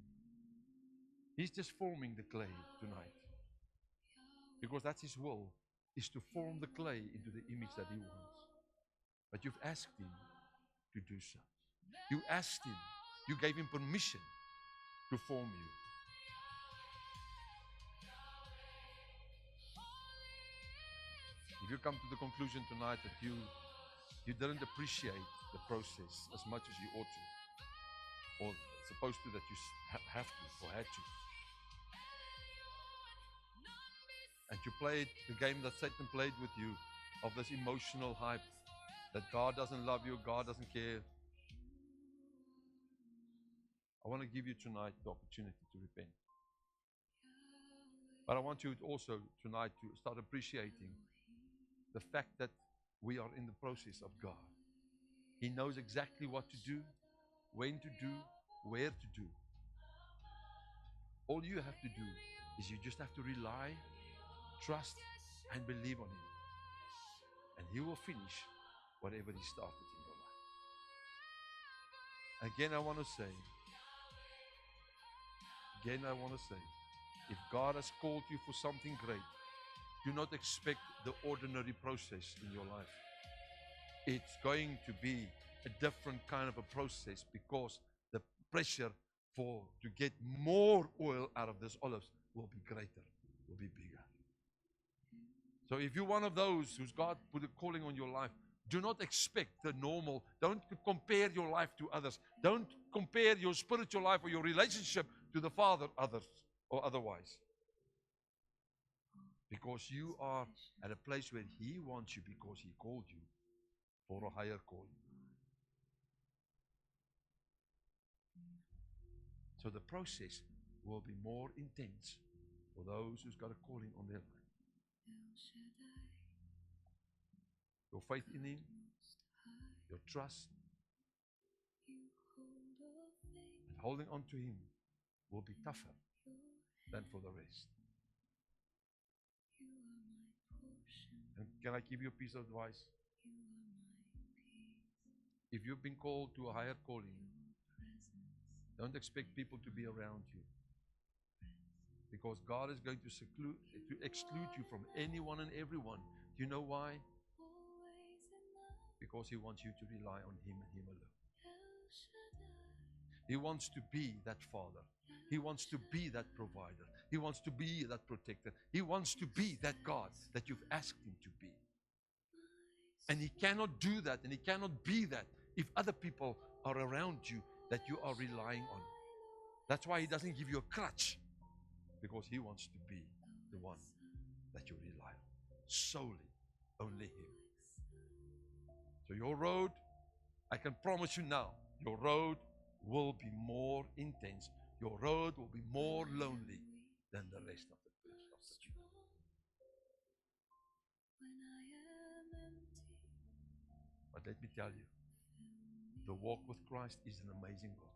[SPEAKER 1] He's just forming the clay tonight. Because that's His will, is to form the clay into the image that He wants. But you've asked Him to do so. You asked Him. You gave Him permission to form you. If you come to the conclusion tonight that you didn't appreciate the process as much as you ought to, or supposed to, that you have to or had to, and you played the game that Satan played with you of this emotional hype, that God doesn't love you, God doesn't care. I want to give you tonight the opportunity to repent. But I want you also tonight to start appreciating the fact that we are in the process of God. He knows exactly what to do, when to do, where to do. All you have to do is you just have to rely, trust, and believe on Him. And He will finish whatever He started in your life. Again, I want to say, if God has called you for something great, do not expect the ordinary process in your life. It's going to be a different kind of a process because the pressure to get more oil out of this olives will be greater, will be bigger. So if you're one of those who's God put a calling on your life, do not expect the normal. Don't compare your life to others. Don't compare your spiritual life or your relationship to the Father, others, or otherwise. Because you are at a place where He wants you because He called you for a higher calling. So the process will be more intense for those who's got a calling on their life. Your faith in Him, your trust, and holding on to Him will be tougher than for the rest. And can I give you a piece of advice? If you've been called to a higher calling, don't expect people to be around you. Because God is going to exclude you from anyone and everyone. Do you know why? Because He wants you to rely on Him and Him alone. He wants to be that Father. He wants to be that provider. He wants to be that protector. He wants to be that God that you've asked Him to be. And He cannot do that and He cannot be that if other people are around you that you are relying on. That's why He doesn't give you a crutch, because He wants to be the one that you rely on. Solely, only Him. So your road, I can promise you now, your road will be more intense. Your road will be more lonely than the rest of the people. But let me tell you, the walk with Christ is an amazing walk.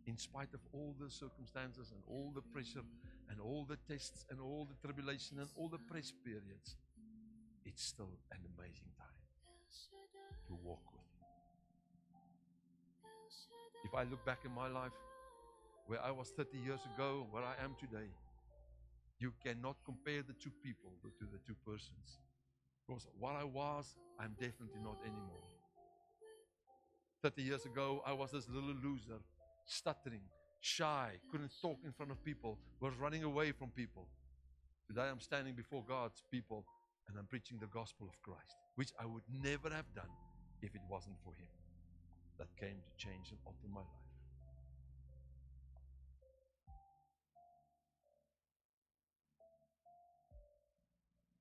[SPEAKER 1] In spite of all the circumstances and all the pressure and all the tests and all the tribulation and all the press periods, it's still an amazing time to walk with Him. If I look back in my life, where I was 30 years ago, where I am today, you cannot compare the two people to the two persons. Because what I was, I'm definitely not anymore. 30 years ago, I was this little loser, stuttering, shy, couldn't talk in front of people, was running away from people. Today I'm standing before God's people and I'm preaching the gospel of Christ, which I would never have done if it wasn't for Him that came to change and alter my life.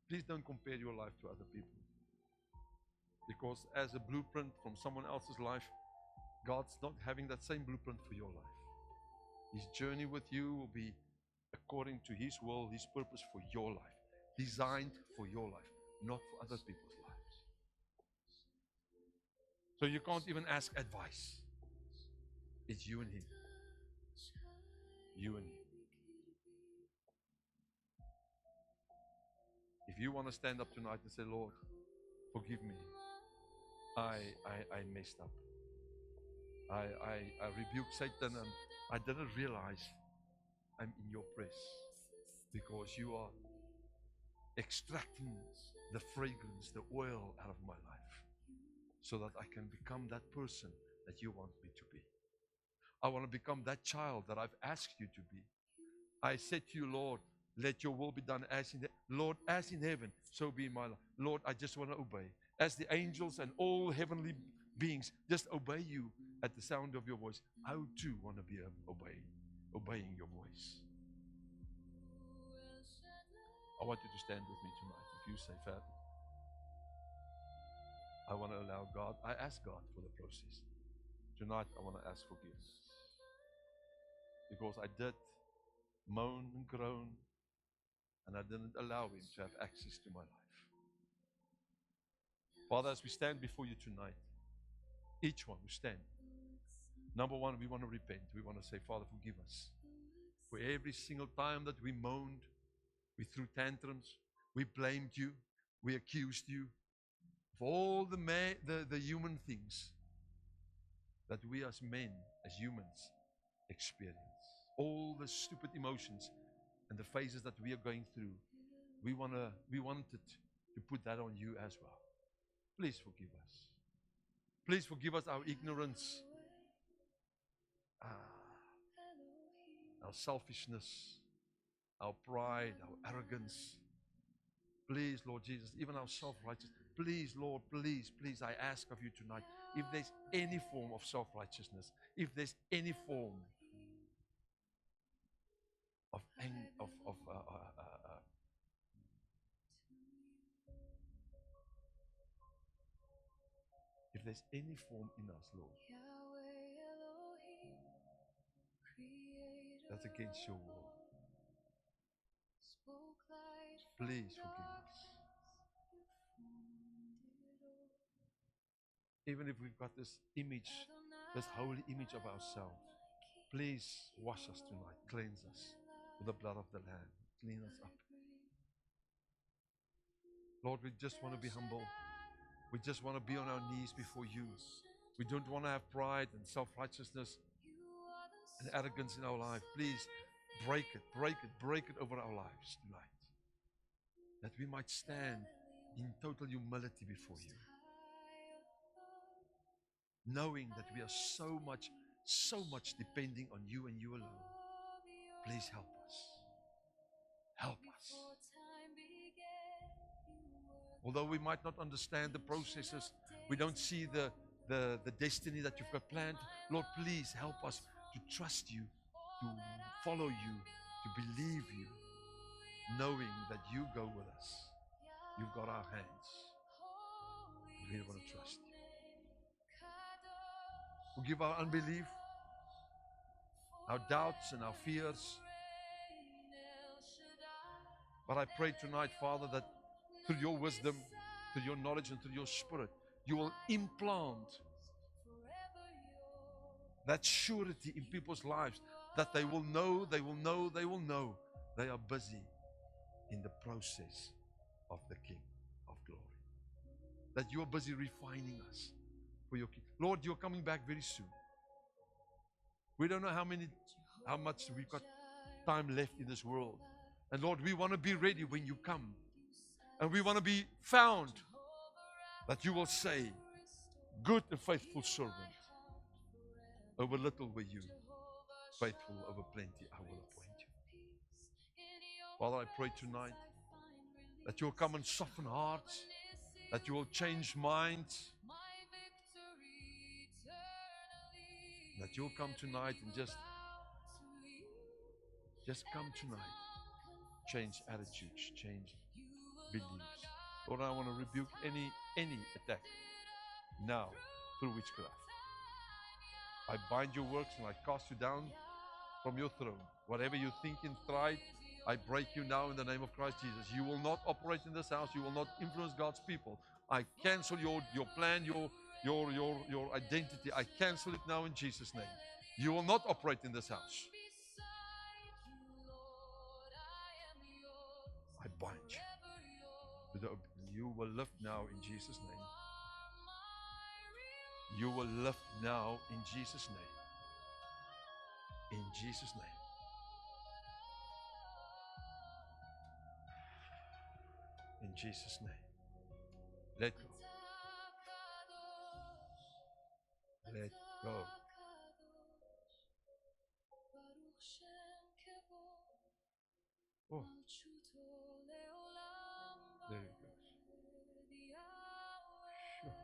[SPEAKER 1] Please don't compare your life to other people. Because as a blueprint from someone else's life, God's not having that same blueprint for your life. His journey with you will be according to His will, His purpose for your life, designed for your life, not for other people's lives. So you can't even ask advice. It's you and Him. You and Him. If you want to stand up tonight and say, Lord, forgive me. I messed up. I rebuked Satan and I didn't realize I'm in your press, because you are extracting the fragrance, the oil out of my life, so that I can become that person that you want me to be. I want to become that child that I've asked you to be. I said to you, Lord, let your will be done as in heaven, so be in my life. Lord, I just want to obey. As the angels and all heavenly beings just obey you at the sound of your voice, I too want to be obeying your voice. I want you to stand with me tonight. If you say, Father, I want to allow God. I ask God for the process. Tonight, I want to ask forgiveness. Because I did moan and groan, and I didn't allow Him to have access to my life. Father, as we stand before you tonight, each one who stand, number one, we want to repent. We want to say, Father, forgive us. For every single time that we moaned, we threw tantrums, we blamed you, we accused you of all the human things that we as men, as humans, experience. All the stupid emotions and the phases that we are going through, we wanted to put that on you as well. Please forgive us. Please forgive us our ignorance, our selfishness, our pride, our arrogance. Please, Lord Jesus, even our self-righteousness. Please, Lord, please, please, I ask of you tonight, if there's any form of self-righteousness, if there's any form of if there's any form in us, Lord, that's against your will, please forgive us. Even if we've got this image, this holy image of ourselves, please wash us tonight, cleanse us with the blood of the Lamb, clean us up. Lord, we just want to be humble. We just want to be on our knees before you. We don't want to have pride and self-righteousness and arrogance in our life. Please break it, break it, break it over our lives tonight. That we might stand in total humility before you, knowing that we are so much depending on you and you alone. Please help us. Help us. Although we might not understand the processes, we don't see the destiny that you've got planned, Lord, please help us to trust you, to follow you, to believe you, knowing that you go with us. You've got our hands. We want to trust you. Forgive our unbelief, our doubts and our fears. But I pray tonight, Father, that through your wisdom, through your knowledge and through your spirit, you will implant that surety in people's lives, that they will know they are busy in the process of the King of Glory. That you are busy refining us for your King. Lord, you're coming back very soon. We don't know how much we've got time left in this world. And Lord, we want to be ready when you come. And we want to be found, that you will say, good and faithful servant. Over little were you faithful, over plenty I will appoint you. Father, I pray tonight that you will come and soften hearts, that you will change minds, that you will come tonight and just come tonight. Change attitudes, change beliefs. Lord, I want to rebuke any attack now through witchcraft. I bind your works and I cast you down from your throne. Whatever you think and tried, I break you now in the name of Christ Jesus. You will not operate in this house. You will not influence God's people. I cancel your plan, your identity. I cancel it now in Jesus' name. You will not operate in this house. I bind you. You will live now in Jesus' name. You will live now in Jesus' name. In Jesus' name. In Jesus' name. Let go. Let go. Oh. There it goes. Sure.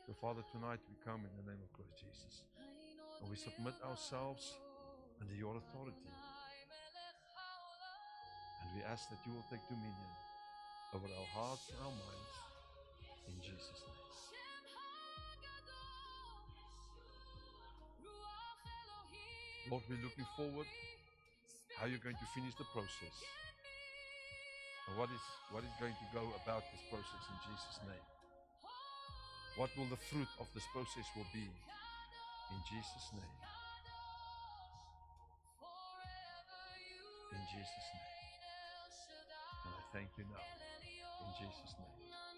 [SPEAKER 1] So Father, tonight we come in the name of Christ Jesus. And we submit ourselves under your authority. And we ask that you will take dominion over our hearts and our minds. In Jesus' name. Lord, we're looking forward how you're going to finish the process and what is going to go about this process in Jesus' name. What will the fruit of this process will be in Jesus' name. In Jesus' name. And I thank you now in Jesus' name.